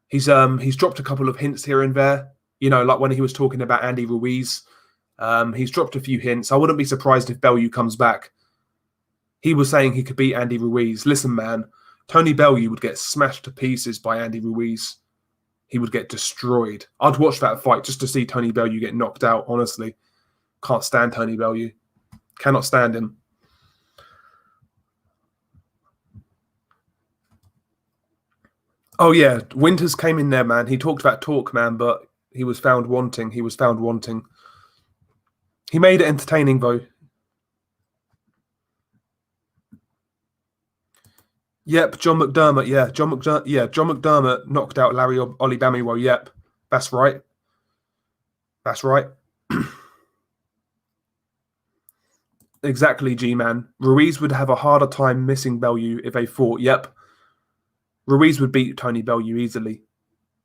[SPEAKER 1] He's dropped a couple of hints here and there. You know, like when he was talking about Andy Ruiz. He's dropped a few hints. I wouldn't be surprised if Bellew comes back. He was saying he could beat Andy Ruiz. Listen, man, Tony Bellew would get smashed to pieces by Andy Ruiz. He would get destroyed. I'd watch that fight just to see Tony Bellew get knocked out, honestly. Can't stand Tony Bellew. Cannot stand him. Oh, yeah. Winters came in there, man. He talked that talk, man, but he was found wanting. He made it entertaining, though. Yep, John McDermott. Yeah, John McDermott knocked out Larry Olibamiwo. Yep, that's right. Exactly, G-Man. Ruiz would have a harder time missing Bellew if they fought. Yep. Ruiz would beat Tony Bellew easily.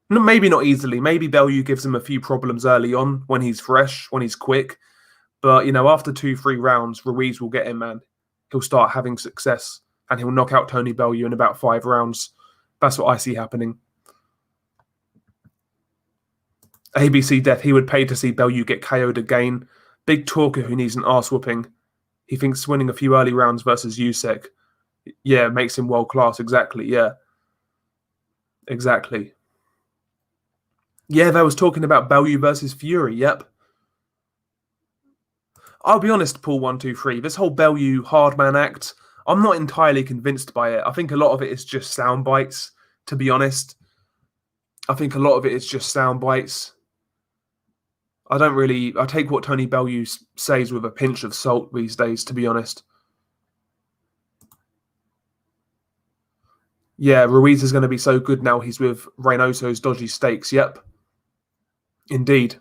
[SPEAKER 1] No, maybe not easily. Maybe Bellew gives him a few problems early on when he's fresh, when he's quick. But, you know, after 2-3 rounds, Ruiz will get him, man. He'll start having success and he'll knock out Tony Bellew in about 5 rounds. That's what I see happening. ABC Death, he would pay to see Bellew get KO'd again. Big talker who needs an arse whooping. He thinks winning a few early rounds versus Usyk, yeah, makes him world class. Exactly, yeah. Exactly. Yeah, they was talking about Bellew versus Fury, yep. I'll be honest, Paul123, this whole Bellew hardman act, I'm not entirely convinced by it. I think a lot of it is just sound bites, to be honest. I think a lot of it is just sound bites. I take what Tony Bellew says with a pinch of salt these days, to be honest. Yeah, Ruiz is going to be so good now he's with Reynoso's dodgy stakes, yep. Indeed.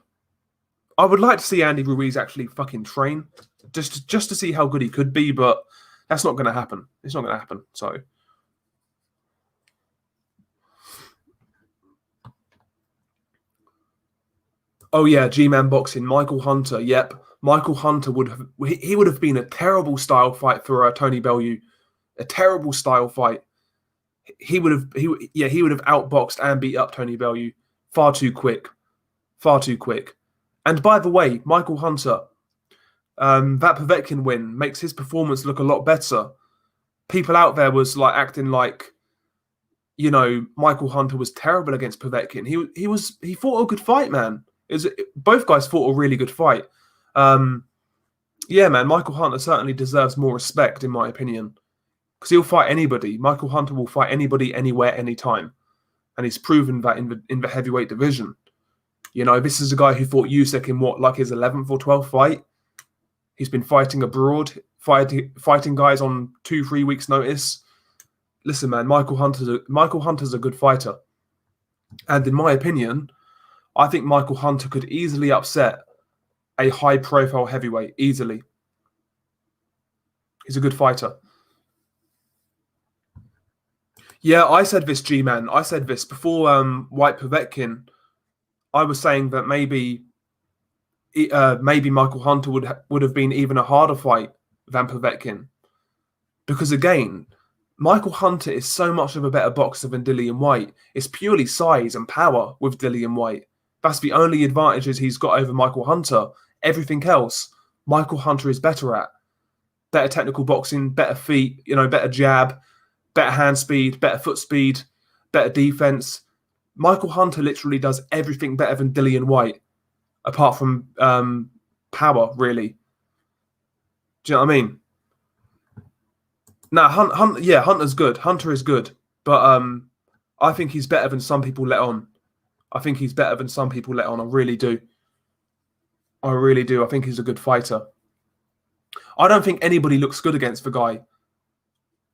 [SPEAKER 1] I would like to see Andy Ruiz actually fucking train, just to see how good he could be, but that's not going to happen. It's not going to happen, so... Oh yeah, G-Man Boxing, Michael Hunter. Yep, Michael Hunter would have been a terrible style fight for Tony Bellew, a terrible style fight. He would have outboxed and beat up Tony Bellew far too quick. And by the way, Michael Hunter, that Povetkin win makes his performance look a lot better. People out there was like acting like, you know, Michael Hunter was terrible against Povetkin. He fought a good fight, man. Both guys fought a really good fight. Yeah, man, Michael Hunter certainly deserves more respect, in my opinion, because he'll fight anybody. Michael Hunter will fight anybody, anywhere, anytime, and he's proven that in the heavyweight division. You know, this is a guy who fought Usyk in like his 11th or 12th fight. He's been fighting abroad, fighting guys on 2-3 weeks' notice. Listen, man, Michael Hunter's a good fighter, and in my opinion, I think Michael Hunter could easily upset a high-profile heavyweight, easily. He's a good fighter. Yeah, I said this, G-Man. I said this before White Povetkin. I was saying that maybe Michael Hunter would have been even a harder fight than Povetkin. Because again, Michael Hunter is so much of a better boxer than Dillian Whyte. It's purely size and power with Dillian Whyte. That's the only advantages he's got over Michael Hunter. Everything else, Michael Hunter is better at. Better technical boxing, better feet, you know, better jab, better hand speed, better foot speed, better defense. Michael Hunter literally does everything better than Dillian Whyte, apart from power, really. Do you know what I mean? Now, Hunter's good. Hunter is good, but I think he's better than some people let on. I really do. I think he's a good fighter. I don't think anybody looks good against the guy.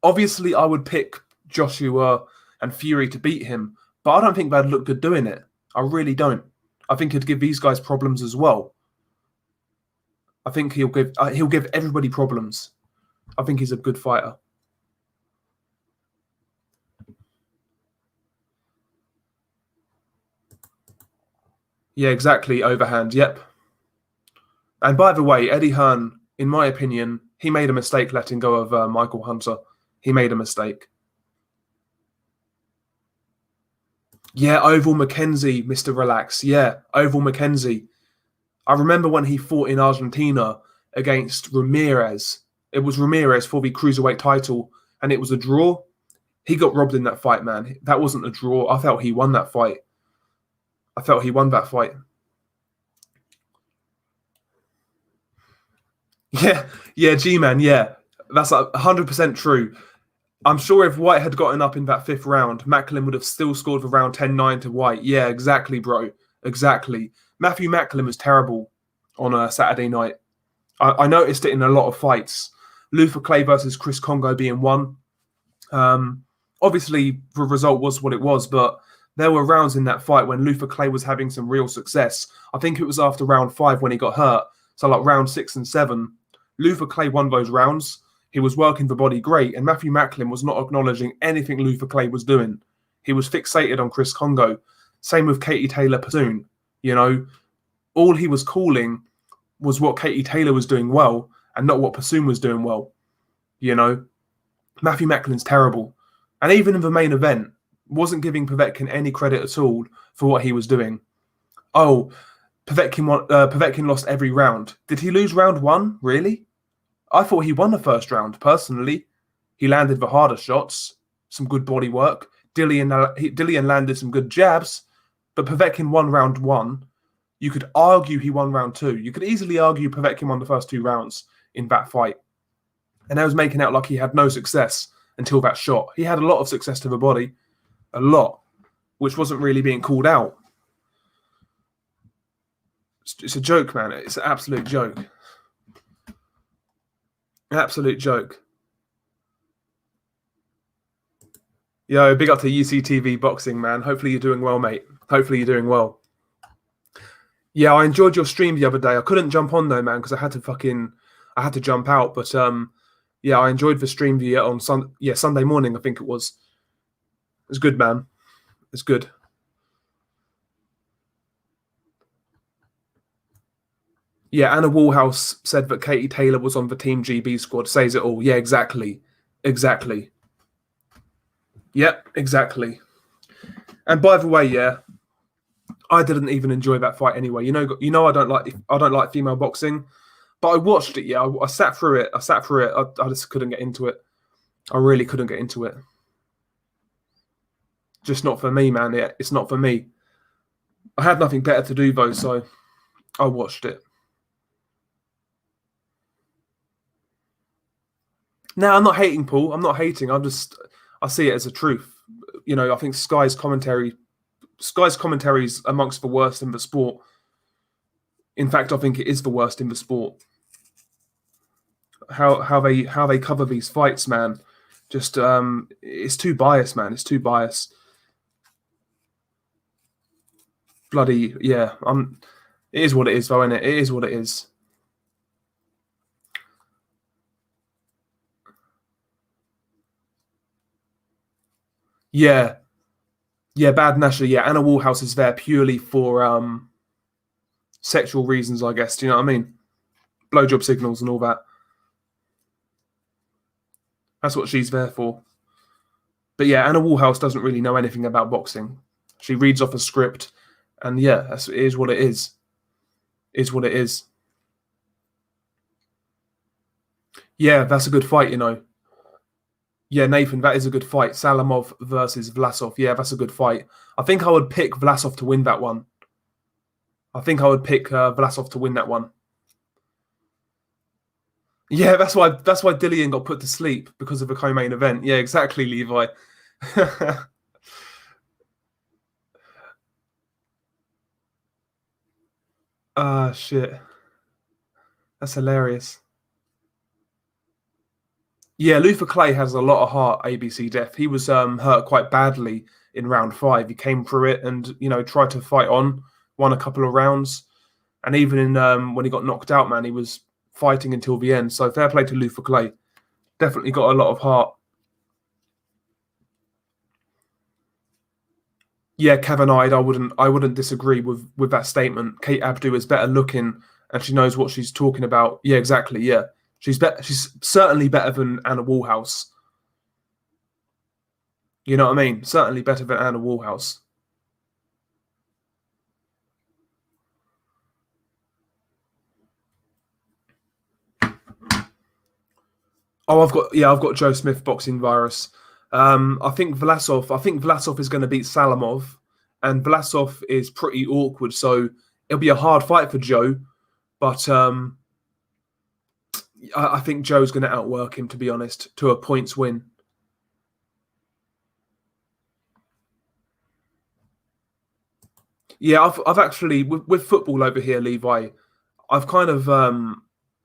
[SPEAKER 1] Obviously, I would pick Joshua and Fury to beat him, but I don't think they'd look good doing it. I really don't. I think he'd give these guys problems as well. I think he'll give everybody problems. I think he's a good fighter. Yeah, exactly. Overhand. Yep. And by the way, Eddie Hearn, in my opinion, he made a mistake letting go of Michael Hunter. He made a mistake. Yeah, Oval McKenzie, Mr. Relax. Yeah, Oval McKenzie. I remember when he fought in Argentina against Ramirez. It was Ramirez for the cruiserweight title, and it was a draw. He got robbed in that fight, man. That wasn't a draw. I felt he won that fight. I felt he won that fight. Yeah, G-Man, yeah. That's 100% true. I'm sure if White had gotten up in that fifth round, Macklin would have still scored for round 10-9 to White. Yeah, exactly, bro. Exactly. Matthew Macklin was terrible on a Saturday night. I noticed it in a lot of fights. Luther Clay versus Chris Congo being one. Obviously, the result was what it was, but there were rounds in that fight when Luther Clay was having some real success. I think it was after round 5 when he got hurt. So like round 6 and 7, Luther Clay won those rounds. He was working the body great, and Matthew Macklin was not acknowledging anything Luther Clay was doing. He was fixated on Chris Congo. Same with Katie Taylor Pursoon. You know, all he was calling was what Katie Taylor was doing well and not what Pursoon was doing well. You know, Matthew Macklin's terrible. And even in the main event, wasn't giving Povetkin any credit at all for what he was doing. Oh, Povetkin lost every round. Did he lose round 1? Really? I thought he won the first round, personally. He landed the harder shots, some good body work. Dillian landed some good jabs, but Povetkin won round 1. You could argue he won round 2. You could easily argue Povetkin won the first 2 rounds in that fight. And I was making out like he had no success until that shot. He had a lot of success to the body, a lot, which wasn't really being called out. It's a joke, man. It's an absolute joke. Absolute joke. Yo, big up to UCTV Boxing, man. Hopefully you're doing well, mate. Hopefully you're doing well. Yeah, I enjoyed your stream the other day. I couldn't jump on though, man, because I had to jump out. But yeah, I enjoyed the stream on Sunday morning, I think it was. It was good, man. It's good. Yeah, Anna Woolhouse said that Katie Taylor was on the Team GB squad. Says it all. Yeah, exactly. Exactly. Yep, exactly. And by the way, yeah, I didn't even enjoy that fight anyway. You know, I don't like female boxing, but I watched it. Yeah, I sat through it. I just couldn't get into it. I really couldn't get into it. Just not for me, man. It's not for me. I had nothing better to do though, so I watched it. No, I'm not hating, Paul. I'm not hating. I see it as a truth. You know, I think Sky's commentary is amongst the worst in the sport. In fact, I think it is the worst in the sport. How they cover these fights, man. Just it's too biased, man. It's too biased. Bloody yeah. It is what it is, though, isn't it? It is what it is. Yeah. Yeah, Bad Nasher. Yeah, Anna Woolhouse is there purely for sexual reasons, I guess. Do you know what I mean? Blowjob signals and all that. That's what she's there for. But yeah, Anna Woolhouse doesn't really know anything about boxing. She reads off a script, and yeah, it is what it is. Is what it is. Yeah, that's a good fight, you know. Yeah, Nathan, that is a good fight. Salamov versus Vlasov. Yeah, that's a good fight. I think I would pick Vlasov to win that one. I think I would pick Vlasov to win that one. Yeah, that's why Dillian got put to sleep because of the co-main event. Yeah, exactly, Levi. Ah, shit. That's hilarious. Yeah, Luther Clay has a lot of heart, ABC Def. He was hurt quite badly in round 5. He came through it and, you know, tried to fight on, won a couple of rounds. And even in when he got knocked out, man, he was fighting until the end. So fair play to Luther Clay. Definitely got a lot of heart. Yeah, Kevin Ide, I wouldn't disagree with that statement. Kate Abdo is better looking and she knows what she's talking about. Yeah, exactly. Yeah. She's certainly better than Anna Woolhouse. You know what I mean? Certainly better than Anna Woolhouse. Oh, I've got Joe Smith boxing virus. I think Vlasov is going to beat Salamov, and Vlasov is pretty awkward, so it'll be a hard fight for Joe. But I think Joe's going to outwork him, to be honest, to a points win. Yeah, I've actually with football over here, Levi. I've kind of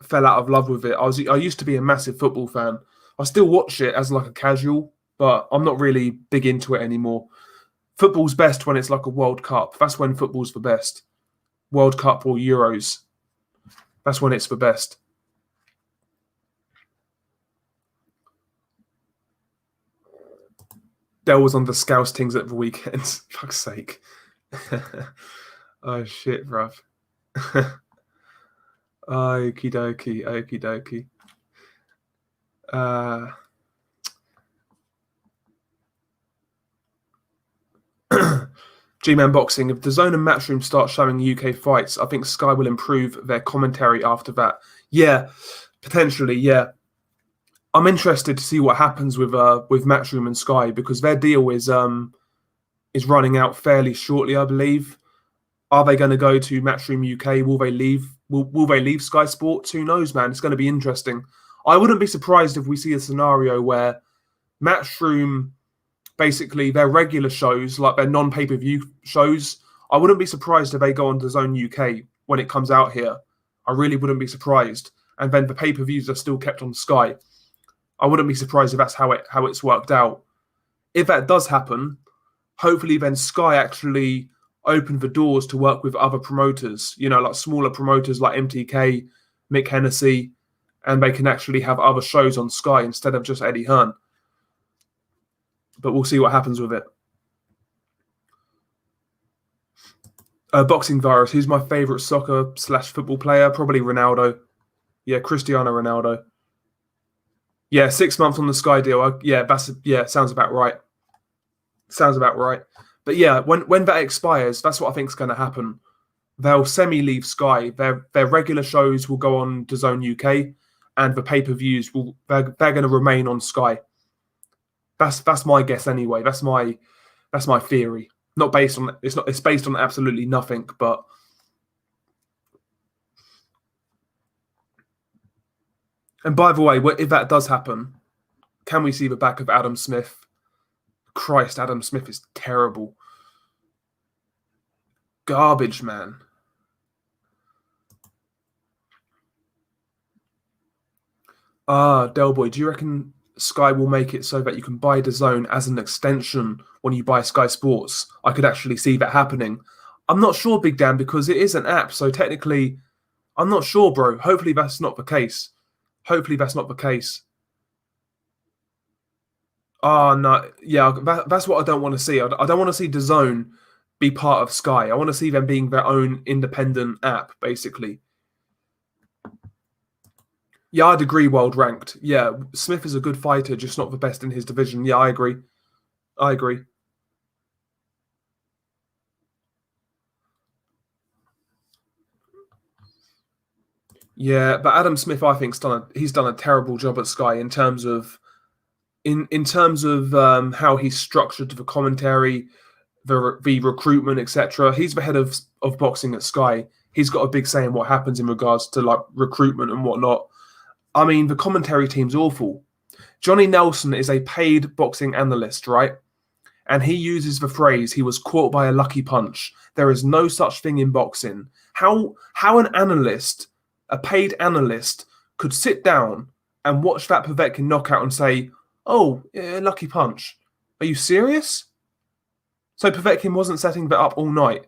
[SPEAKER 1] fell out of love with it. I used to be a massive football fan. I still watch it as like a casual, but I'm not really big into it anymore. Football's best when it's like a World Cup. That's when football's the best. World Cup or Euros. That's when it's the best. Dell was on the Scouse things at the weekends. Fuck's sake. Oh shit, bruv. Okie dokie, okie dokie. G-Man Boxing, if the Zone and Matchroom start showing UK fights, I think Sky will improve their commentary after that. Yeah, potentially, yeah. I'm interested to see what happens with Matchroom and Sky because their deal is running out fairly shortly, I believe. Are they going to go to Matchroom UK? Will they leave? Will they leave Sky Sports? Who knows, man? It's going to be interesting. I wouldn't be surprised if we see a scenario where Matchroom, basically their regular shows, like their non-pay-per-view shows, I wouldn't be surprised if they go on to Zone UK when it comes out here. I really wouldn't be surprised. And then the pay-per-views are still kept on Sky. I wouldn't be surprised if that's how it's worked out. If that does happen, hopefully then Sky actually open the doors to work with other promoters, like smaller promoters like MTK, Mick Hennessy, and they can actually have other shows on Sky instead of just Eddie Hearn. But we'll see what happens with it. Boxing virus. Who's my favourite soccer/football player? Probably Ronaldo. Yeah, Cristiano Ronaldo. Yeah, 6 months on the Sky deal. Sounds about right. Sounds about right. But yeah, when that expires, that's what I think is going to happen. They'll semi-leave Sky. Their regular shows will go on to Zone UK, and the pay-per-views they're going to remain on Sky. That's my guess anyway. That's my theory. Not based on it's based on absolutely nothing. But and by the way, if that does happen, can we see the back of Adam Smith? Christ, Adam Smith is terrible. Garbage, man. Delboy, do you reckon Sky will make it so that you can buy DAZN as an extension when you buy Sky Sports? I could actually see that happening. I'm not sure, Big Dan, because it is an app, so technically, I'm not sure, bro. Hopefully that's not the case. Hopefully that's not the case. Oh, no. Yeah, that's what I don't want to see. I don't want to see DAZN be part of Sky. I want to see them being their own independent app, basically. Yeah, I'd agree, world ranked. Yeah, Smith is a good fighter, just not the best in his division. Yeah, I agree. I agree. Yeah, but Adam Smith, I think, he's done a terrible job at Sky in terms of how he's structured the commentary, the recruitment, etc. He's the head of boxing at Sky. He's got a big say in what happens in regards to like recruitment and whatnot. I mean, the commentary team's awful. Johnny Nelson is a paid boxing analyst, right? And he uses the phrase "he was caught by a lucky punch." There is no such thing in boxing. How an analyst, a paid analyst, could sit down and watch that Povetkin knockout and say, "Oh, yeah, lucky punch." Are you serious? So Povetkin wasn't setting that up all night.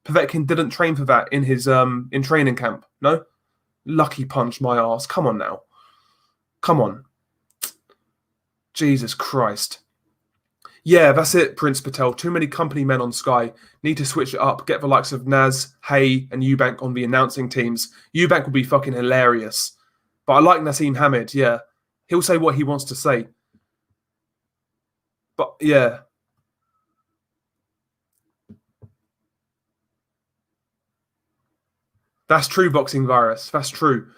[SPEAKER 1] Povetkin didn't train for that in his in training camp. No, lucky punch my ass. Come on now. Come on. Jesus Christ. Yeah, that's it, Prince Patel. Too many company men on Sky. Need to switch it up. Get the likes of Naz, Hay, and Eubank on the announcing teams. Eubank will be fucking hilarious. But I like Nassim Hamid, yeah. He'll say what he wants to say. But yeah. That's true, Boxing Virus. That's true.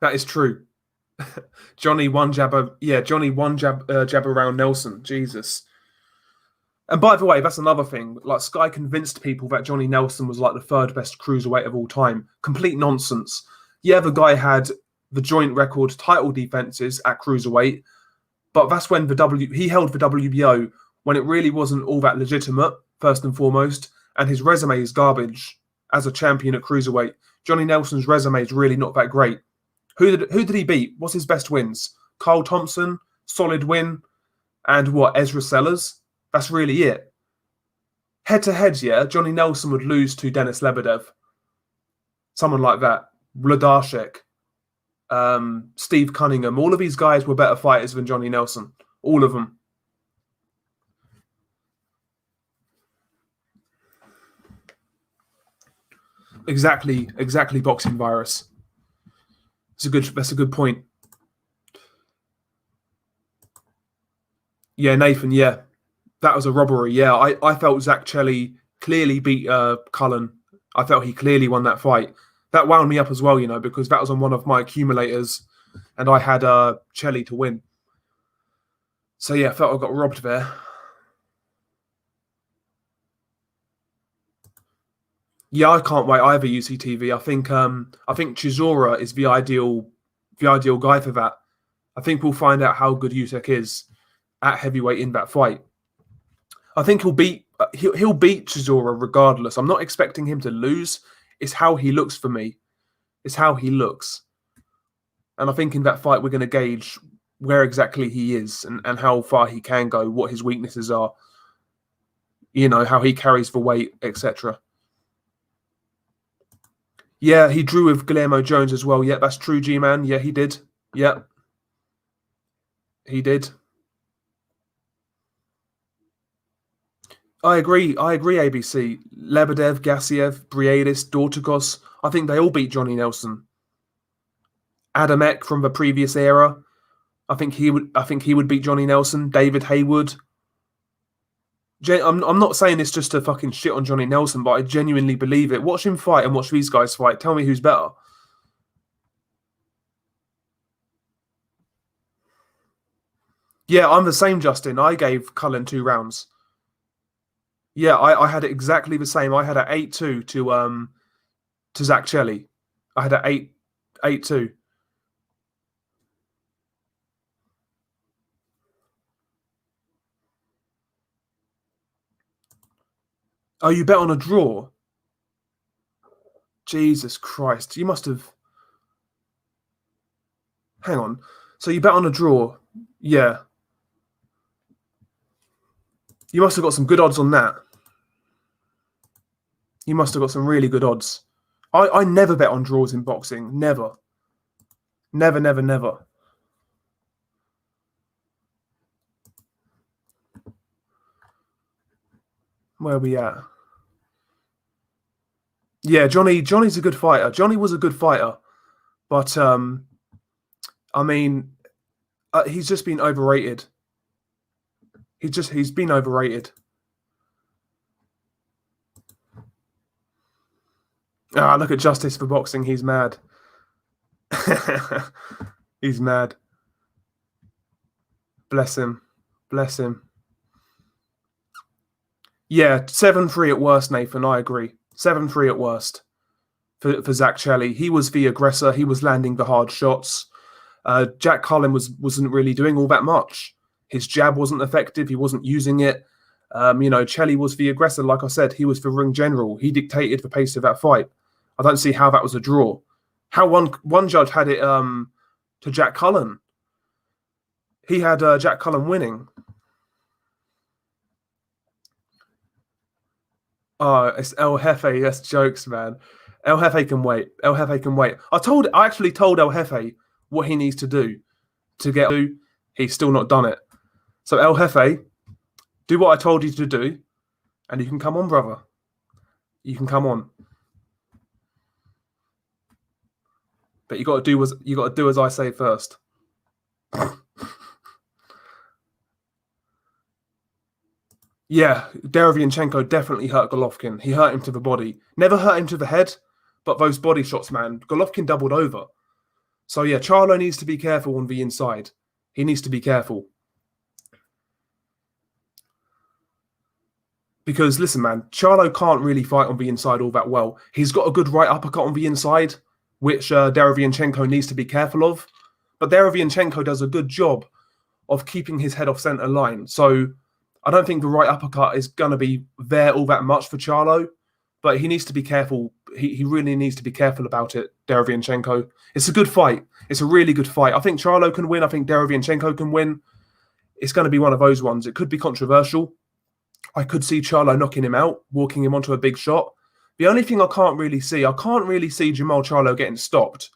[SPEAKER 1] That is true. Johnny one jabber, yeah, Johnny one jab around Nelson. Jesus. And by the way, that's another thing. Like Sky convinced people that Johnny Nelson was like the third best cruiserweight of all time. Complete nonsense. Yeah, the guy had the joint record title defenses at cruiserweight, but that's when he held the WBO when it really wasn't all that legitimate, first and foremost, and his resume is garbage as a champion at cruiserweight. Johnny Nelson's resume is really not that great. Who did he beat? What's his best wins? Carl Thompson, solid win, and what, Ezra Sellers? That's really it. Head to head, yeah, Johnny Nelson would lose to Denis Lebedev. Someone like that. Wlodarczyk, Steve Cunningham. All of these guys were better fighters than Johnny Nelson. All of them. Exactly, Boxing Virus. That's a good point. Yeah, Nathan, yeah. That was a robbery. Yeah, I felt Zach Chelli clearly beat Cullen. I felt he clearly won that fight. That wound me up as well, because that was on one of my accumulators, and I had Chelli to win. So yeah, I felt I got robbed there. Yeah, I can't wait either. UCTV. I think Chisora is the ideal guy for that. I think we'll find out how good Usyk is at heavyweight in that fight. I think he'll beat Chisora regardless. I'm not expecting him to lose. It's how he looks for me. It's how he looks. And I think in that fight we're going to gauge where exactly he is and how far he can go, what his weaknesses are, how he carries the weight, etc. Yeah, he drew with Guillermo Jones as well. Yeah, that's true, G-Man. Yeah, he did. Yeah. He did. I agree, ABC. Lebedev, Gassiev, Briedis, Dorticos. I think they all beat Johnny Nelson. Adamek from the previous era. I think he would beat Johnny Nelson. David Haywood. I'm not saying this just to fucking shit on Johnny Nelson, but I genuinely believe it. Watch him fight and watch these guys fight. Tell me who's better. Yeah, I'm the same, Justin. I gave Cullen 2 rounds. Yeah, I had it exactly the same. I had an 8-2 to Zach Chelli. I had an 8-2. Oh, you bet on a draw? Jesus Christ. You must have... Hang on. So you bet on a draw? Yeah. You must have got some good odds on that. You must have got some really good odds. I never bet on draws in boxing. Never. Never, never, never. Where are we at? Yeah, Johnny's a good fighter. Johnny was a good fighter. But, I mean, he's just been overrated. He's been overrated. Ah, look at Justice for Boxing. He's mad. He's mad. Bless him. Bless him. Yeah, 7-3 at worst, Nathan. I agree. 7-3 at worst for Zach Chelli. He was the aggressor. He was landing the hard shots. Jack Cullen wasn't really doing all that much. His jab wasn't effective. He wasn't using it. Chelli was the aggressor. Like I said, he was the ring general. He dictated the pace of that fight. I don't see how that was a draw. How one judge had it to Jack Cullen. He had Jack Cullen winning. Oh, it's El Jefe. That's jokes, man. El Jefe can wait. El Jefe can wait. I actually told El Jefe what he needs to do to get to. He's still not done it. So El Jefe, Do what I told you to do, and you can come on, brother. You can come on. But you got to do as I say first. Yeah, Derevyanchenko definitely hurt Golovkin. He hurt him to the body. Never hurt him to the head, but those body shots, man. Golovkin doubled over. So yeah, Charlo needs to be careful on the inside. He needs to be careful. Because listen, man, Charlo can't really fight on the inside all that well. He's got a good right uppercut on the inside, which Derevyanchenko needs to be careful of. But Derevyanchenko does a good job of keeping his head off centre line. So I don't think the right uppercut is going to be there all that much for Charlo. But he needs to be careful. He really needs to be careful about it, Derevyanchenko. It's a good fight. It's a really good fight. I think Charlo can win. I think Derevyanchenko can win. It's going to be one of those ones. It could be controversial. I could see Charlo knocking him out, walking him onto a big shot. The only thing I can't really see Jermall Charlo getting stopped.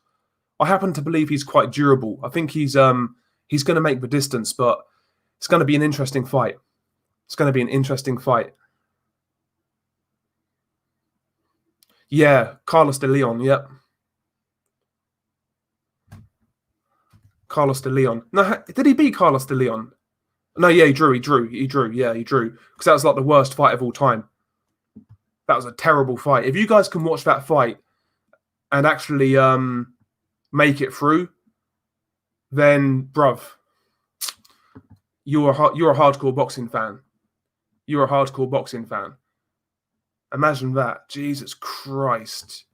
[SPEAKER 1] I happen to believe he's quite durable. I think he's going to make the distance, but it's going to be an interesting fight. It's going to be an interesting fight. Yeah, Carlos de Leon, yep. Carlos de Leon. No, did he beat Carlos de Leon? No, yeah, he drew. Yeah, he drew. Because that was like the worst fight of all time. That was a terrible fight. If you guys can watch that fight and actually make it through, then, bruv, you're a hardcore boxing fan. You're a hardcore boxing fan. Imagine that. Jesus Christ.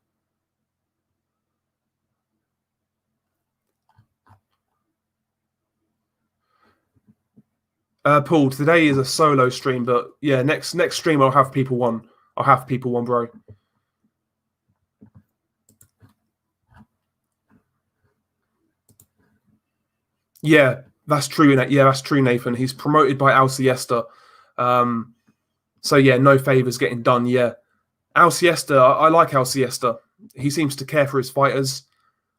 [SPEAKER 1] Paul, today is a solo stream, but yeah, next stream I'll have people on. I'll have people on, bro. Yeah, that's true. Yeah, that's true, Nathan. He's promoted by Alcesta. So yeah, no favors getting done. Yeah, Alcesta. I like Alcesta. He seems to care for his fighters.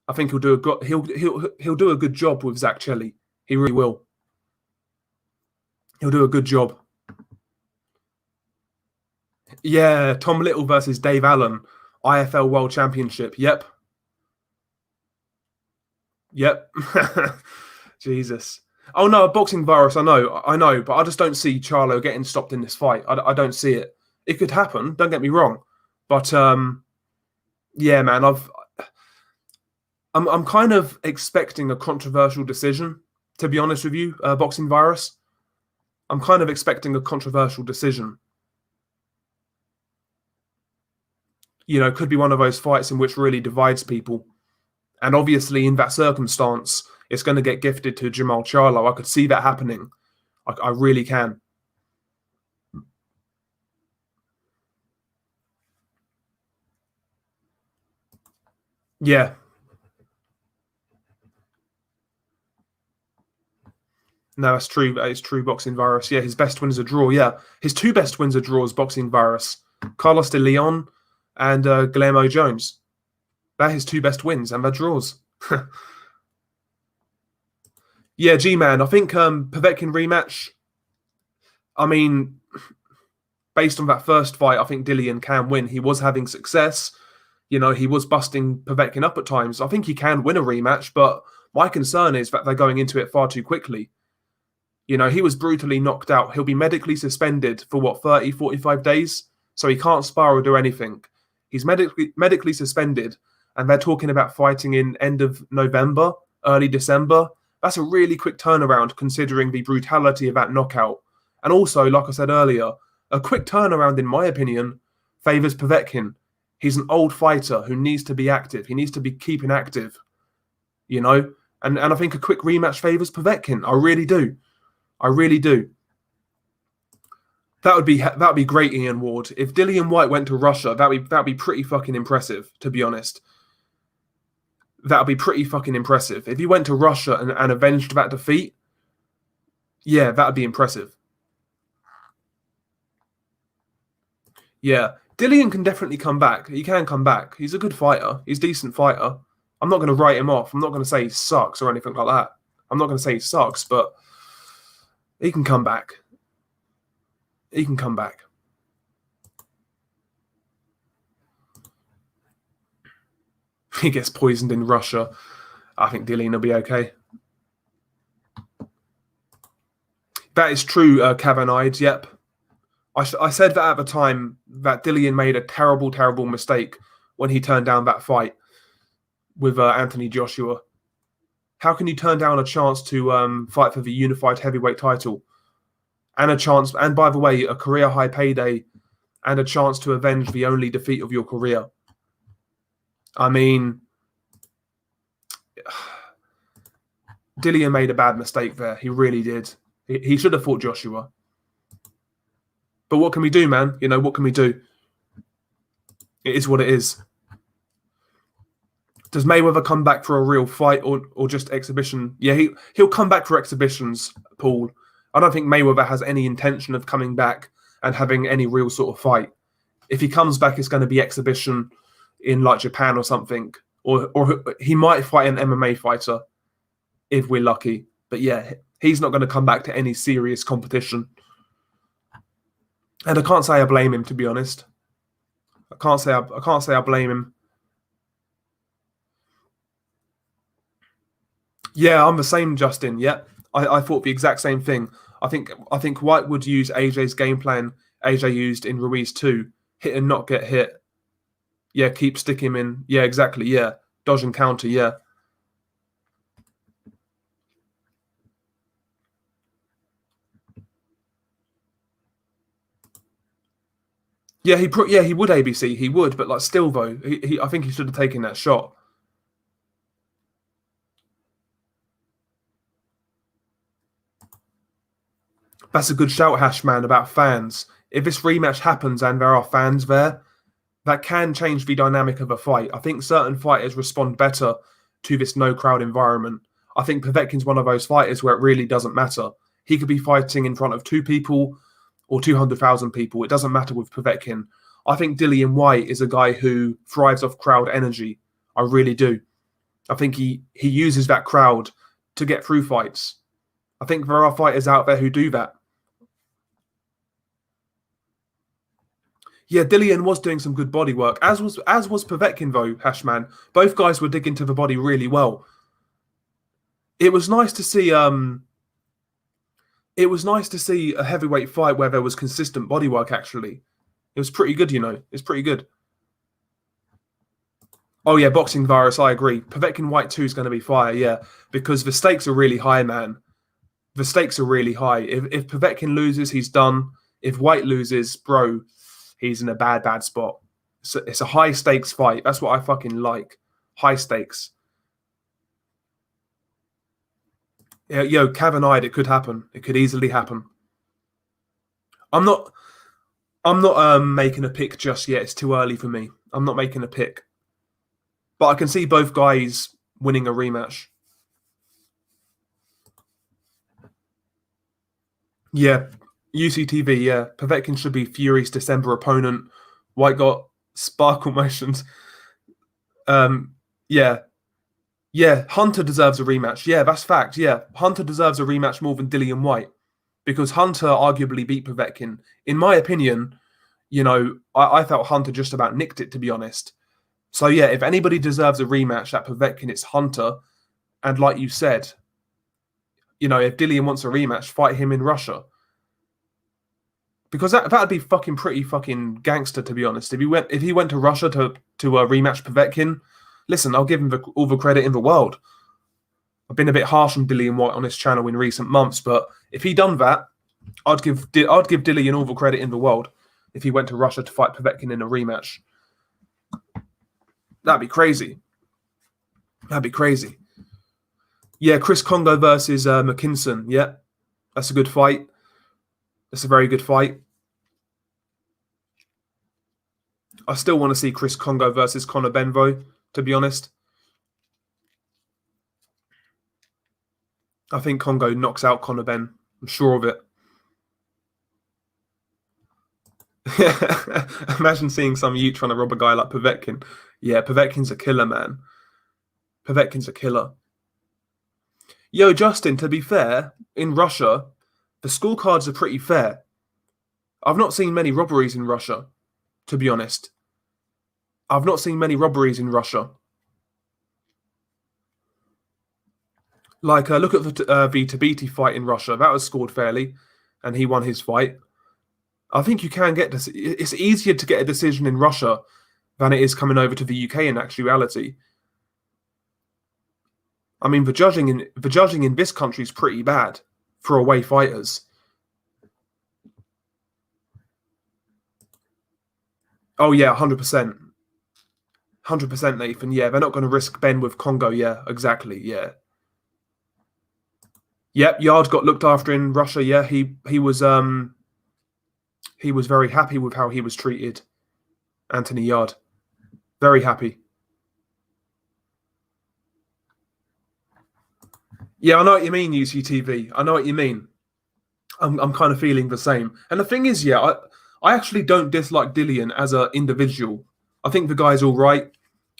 [SPEAKER 1] I think he'll do a good job with Zach Chelli. He really will. He'll do a good job. Yeah, Tom Little versus Dave Allen, IFL World Championship. Yep. Jesus. Oh no, a boxing virus. I know, but I just don't see Charlo getting stopped in this fight. I don't see it. It could happen. Don't get me wrong, but yeah, man, I'm kind of expecting a controversial decision. To be honest with you, boxing virus. I'm kind of expecting a controversial decision. You know, could be one of those fights in which really divides people. And obviously, in that circumstance, it's going to get gifted to Jermall Charlo. I could see that happening. I really can. Yeah. No, that's true. It's true, boxing virus. Yeah, his best wins are draw. Yeah, his two best wins are draws, boxing virus. Carlos de Leon and Guillermo Jones. They're his two best wins, and they're draws. Yeah, G-Man. I think Povetkin rematch. I mean, based on that first fight, I think Dillian can win. He was having success. You know, he was busting Povetkin up at times. I think he can win a rematch, but my concern is that they're going into it far too quickly. You know, he was brutally knocked out. He'll be medically suspended for, 30, 45 days? So he can't spar or do anything. He's medically suspended, and they're talking about fighting in end of November, early December. That's a really quick turnaround considering the brutality of that knockout. And also, like I said earlier, a quick turnaround, in my opinion, favours Povetkin. He's an old fighter who needs to be active. He needs to be keeping active, you know? And I think a quick rematch favours Povetkin. I really do. I really do. That would be great, Ian Ward. If Dillian Whyte went to Russia, that'd be pretty fucking impressive, to be honest. That'd be pretty fucking impressive. If he went to Russia and avenged that defeat, yeah, that'd be impressive. Yeah, Dillian can definitely come back. He can come back. He's a good fighter. He's a decent fighter. I'm not going to write him off. I'm not going to say he sucks or anything like that. I'm not going to say he sucks, but he can come back. He can come back. He gets poisoned in Russia. I think Dillian will be okay. That is true, Cavanides. Yep. I said that at the time that Dillian made a terrible, terrible mistake when he turned down that fight with Anthony Joshua. How can you turn down a chance to fight for the unified heavyweight title and a chance, and by the way, a career high payday and a chance to avenge the only defeat of your career? I mean, Dillian made a bad mistake there. He really did. He should have fought Joshua. But what can we do, man? You know, what can we do? It is what it is. Does Mayweather come back for a real fight or just exhibition? Yeah, he'll come back for exhibitions, Paul. I don't think Mayweather has any intention of coming back and having any real sort of fight. If he comes back, it's going to be exhibition in like Japan or something. Or he might fight an MMA fighter if we're lucky. But yeah, he's not going to come back to any serious competition. And I can't say I blame him, to be honest. I can't say I blame him. Yeah, I'm the same, Justin. Yeah, I thought the exact same thing. I think White would use AJ's game plan AJ used in Ruiz 2. Hit and not get hit. Yeah, stick him in. Yeah, exactly. Yeah, dodge and counter. Yeah. Yeah, he would ABC. He would, but like still though, I think he should have taken that shot. That's a good shout, Hashman, about fans. If this rematch happens and there are fans there, that can change the dynamic of a fight. I think certain fighters respond better to this no crowd environment. I think Povetkin's one of those fighters where it really doesn't matter. He could be fighting in front of 2 people or 200,000 people. It doesn't matter with Povetkin. I think Dillian Whyte is a guy who thrives off crowd energy. I really do. I think he uses that crowd to get through fights. I think there are fighters out there who do that. Yeah, Dillian was doing some good body work, as was Povetkin though, Hashman. Both guys were digging to the body really well. It was nice to see a heavyweight fight where there was consistent body work, actually. It was pretty good, you know. It's pretty good. Oh, yeah, boxing virus, I agree. Povetkin White 2 is going to be fire, yeah. Because the stakes are really high, man. The stakes are really high. If Povetkin loses, he's done. If White loses, bro, he's in a bad spot. It's a high stakes fight. That's what I fucking like. High stakes. Yeah, yo, Cavanide, it could happen. It could easily happen. I'm not making a pick just yet. It's too early for me. I'm not making a pick. But I can see both guys winning a rematch. Yeah, UCTV, yeah. Povetkin should be Fury's December opponent. White got sparkle motions. Yeah. Yeah, Hunter deserves a rematch. Yeah, that's fact. Yeah, Hunter deserves a rematch more than Dillian Whyte. Because Hunter arguably beat Povetkin. In my opinion, you know, I felt Hunter just about nicked it, to be honest. So yeah, if anybody deserves a rematch at Povetkin, it's Hunter. And like you said, you know, if Dillian wants a rematch, fight him in Russia. Because that'd be pretty fucking gangster, to be honest. If he went to Russia to rematch Povetkin, listen, I'll give him all the credit in the world. I've been a bit harsh on Dillian Whyte on this channel in recent months, but if he done that, I'd give Dillian all the credit in the world if he went to Russia to fight Povetkin in a rematch. That'd be crazy. That'd be crazy. Yeah, Chris Kongo versus McKinson. Yeah, that's a good fight. That's a very good fight. I still want to see Chris Kongo versus Conor Benbow, to be honest. I think Kongo knocks out Conor Ben. I'm sure of it. Imagine seeing some youth trying to rob a guy like Povetkin. Yeah, Povetkin's a killer, man. Povetkin's a killer. Yo, Justin, to be fair, in Russia, the scorecards are pretty fair. I've not seen many robberies in Russia, to be honest. I've not seen many robberies in Russia. Like, look at the Tabiti fight in Russia. That was scored fairly, and he won his fight. I think you can get this. It's easier to get a decision in Russia than it is coming over to the UK in actuality. I mean, the judging in this country is pretty bad for away fighters. Oh yeah, 100%. 100%, Nathan. Yeah, they're not going to risk Ben with Congo. Yeah, exactly. Yeah. Yep, Yard got looked after in Russia. Yeah, he was very happy with how he was treated. Anthony Yard, very happy. Yeah, I know what you mean, UCTV. I know what you mean. I'm kind of feeling the same. And the thing is, yeah, I actually don't dislike Dillian as an individual. I think the guy's all right.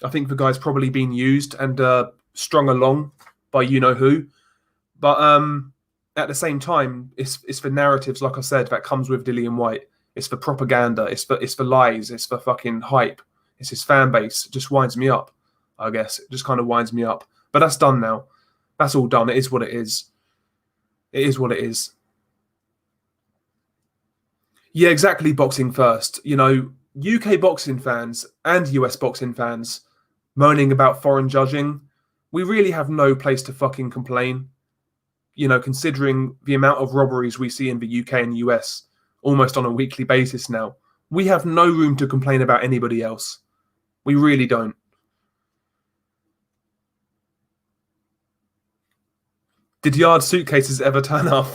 [SPEAKER 1] I think the guy's probably been used and strung along by you know who. But at the same time, it's for narratives, like I said, that comes with Dillian Whyte. It's for propaganda. It's for lies. It's for fucking hype. It's his fan base. It just winds me up, I guess. It just kind of winds me up. But that's done now. That's all done. It is what it is. It is what it is. Yeah, exactly. Boxing first. You know, UK boxing fans and US boxing fans moaning about foreign judging. We really have no place to fucking complain. You know, considering the amount of robberies we see in the UK and US almost on a weekly basis now, we have no room to complain about anybody else. We really don't. Did Yard suitcases ever turn up?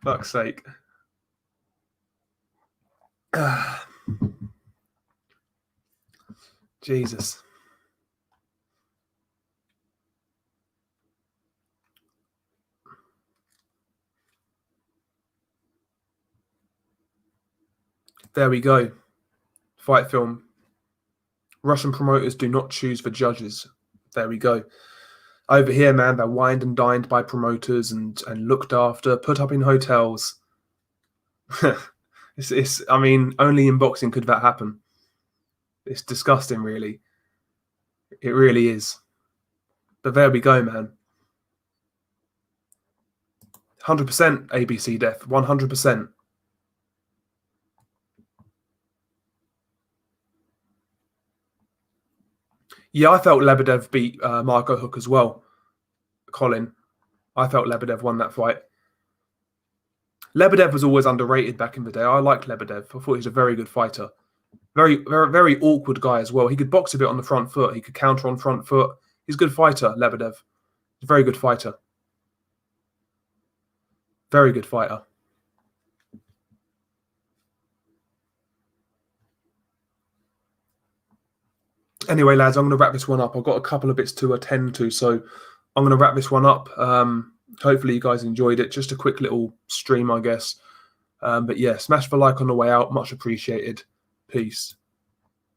[SPEAKER 1] Fuck's sake. Jesus. There we go. Fight film. Russian promoters do not choose the judges. There we go. Over here, man, they're wined and dined by promoters and looked after, put up in hotels. I mean, only in boxing could that happen. It's disgusting, really. It really is. But there we go, man. 100% ABC death. 100%. Yeah, I felt Lebedev beat Marco Huck as well. Colin. I felt Lebedev won that fight. Lebedev was always underrated back in the day. I liked Lebedev. I thought he was a very good fighter. Very, very, very awkward guy as well. He could box a bit on the front foot. He could counter on front foot. He's a good fighter, Lebedev. He's a very good fighter. Very good fighter. Anyway, lads, I'm going to wrap this one up. I've got a couple of bits to attend to, so I'm going to wrap this one up. Hopefully you guys enjoyed it. Just a quick little stream, I guess. But yeah, smash the like on the way out. Much appreciated. Peace.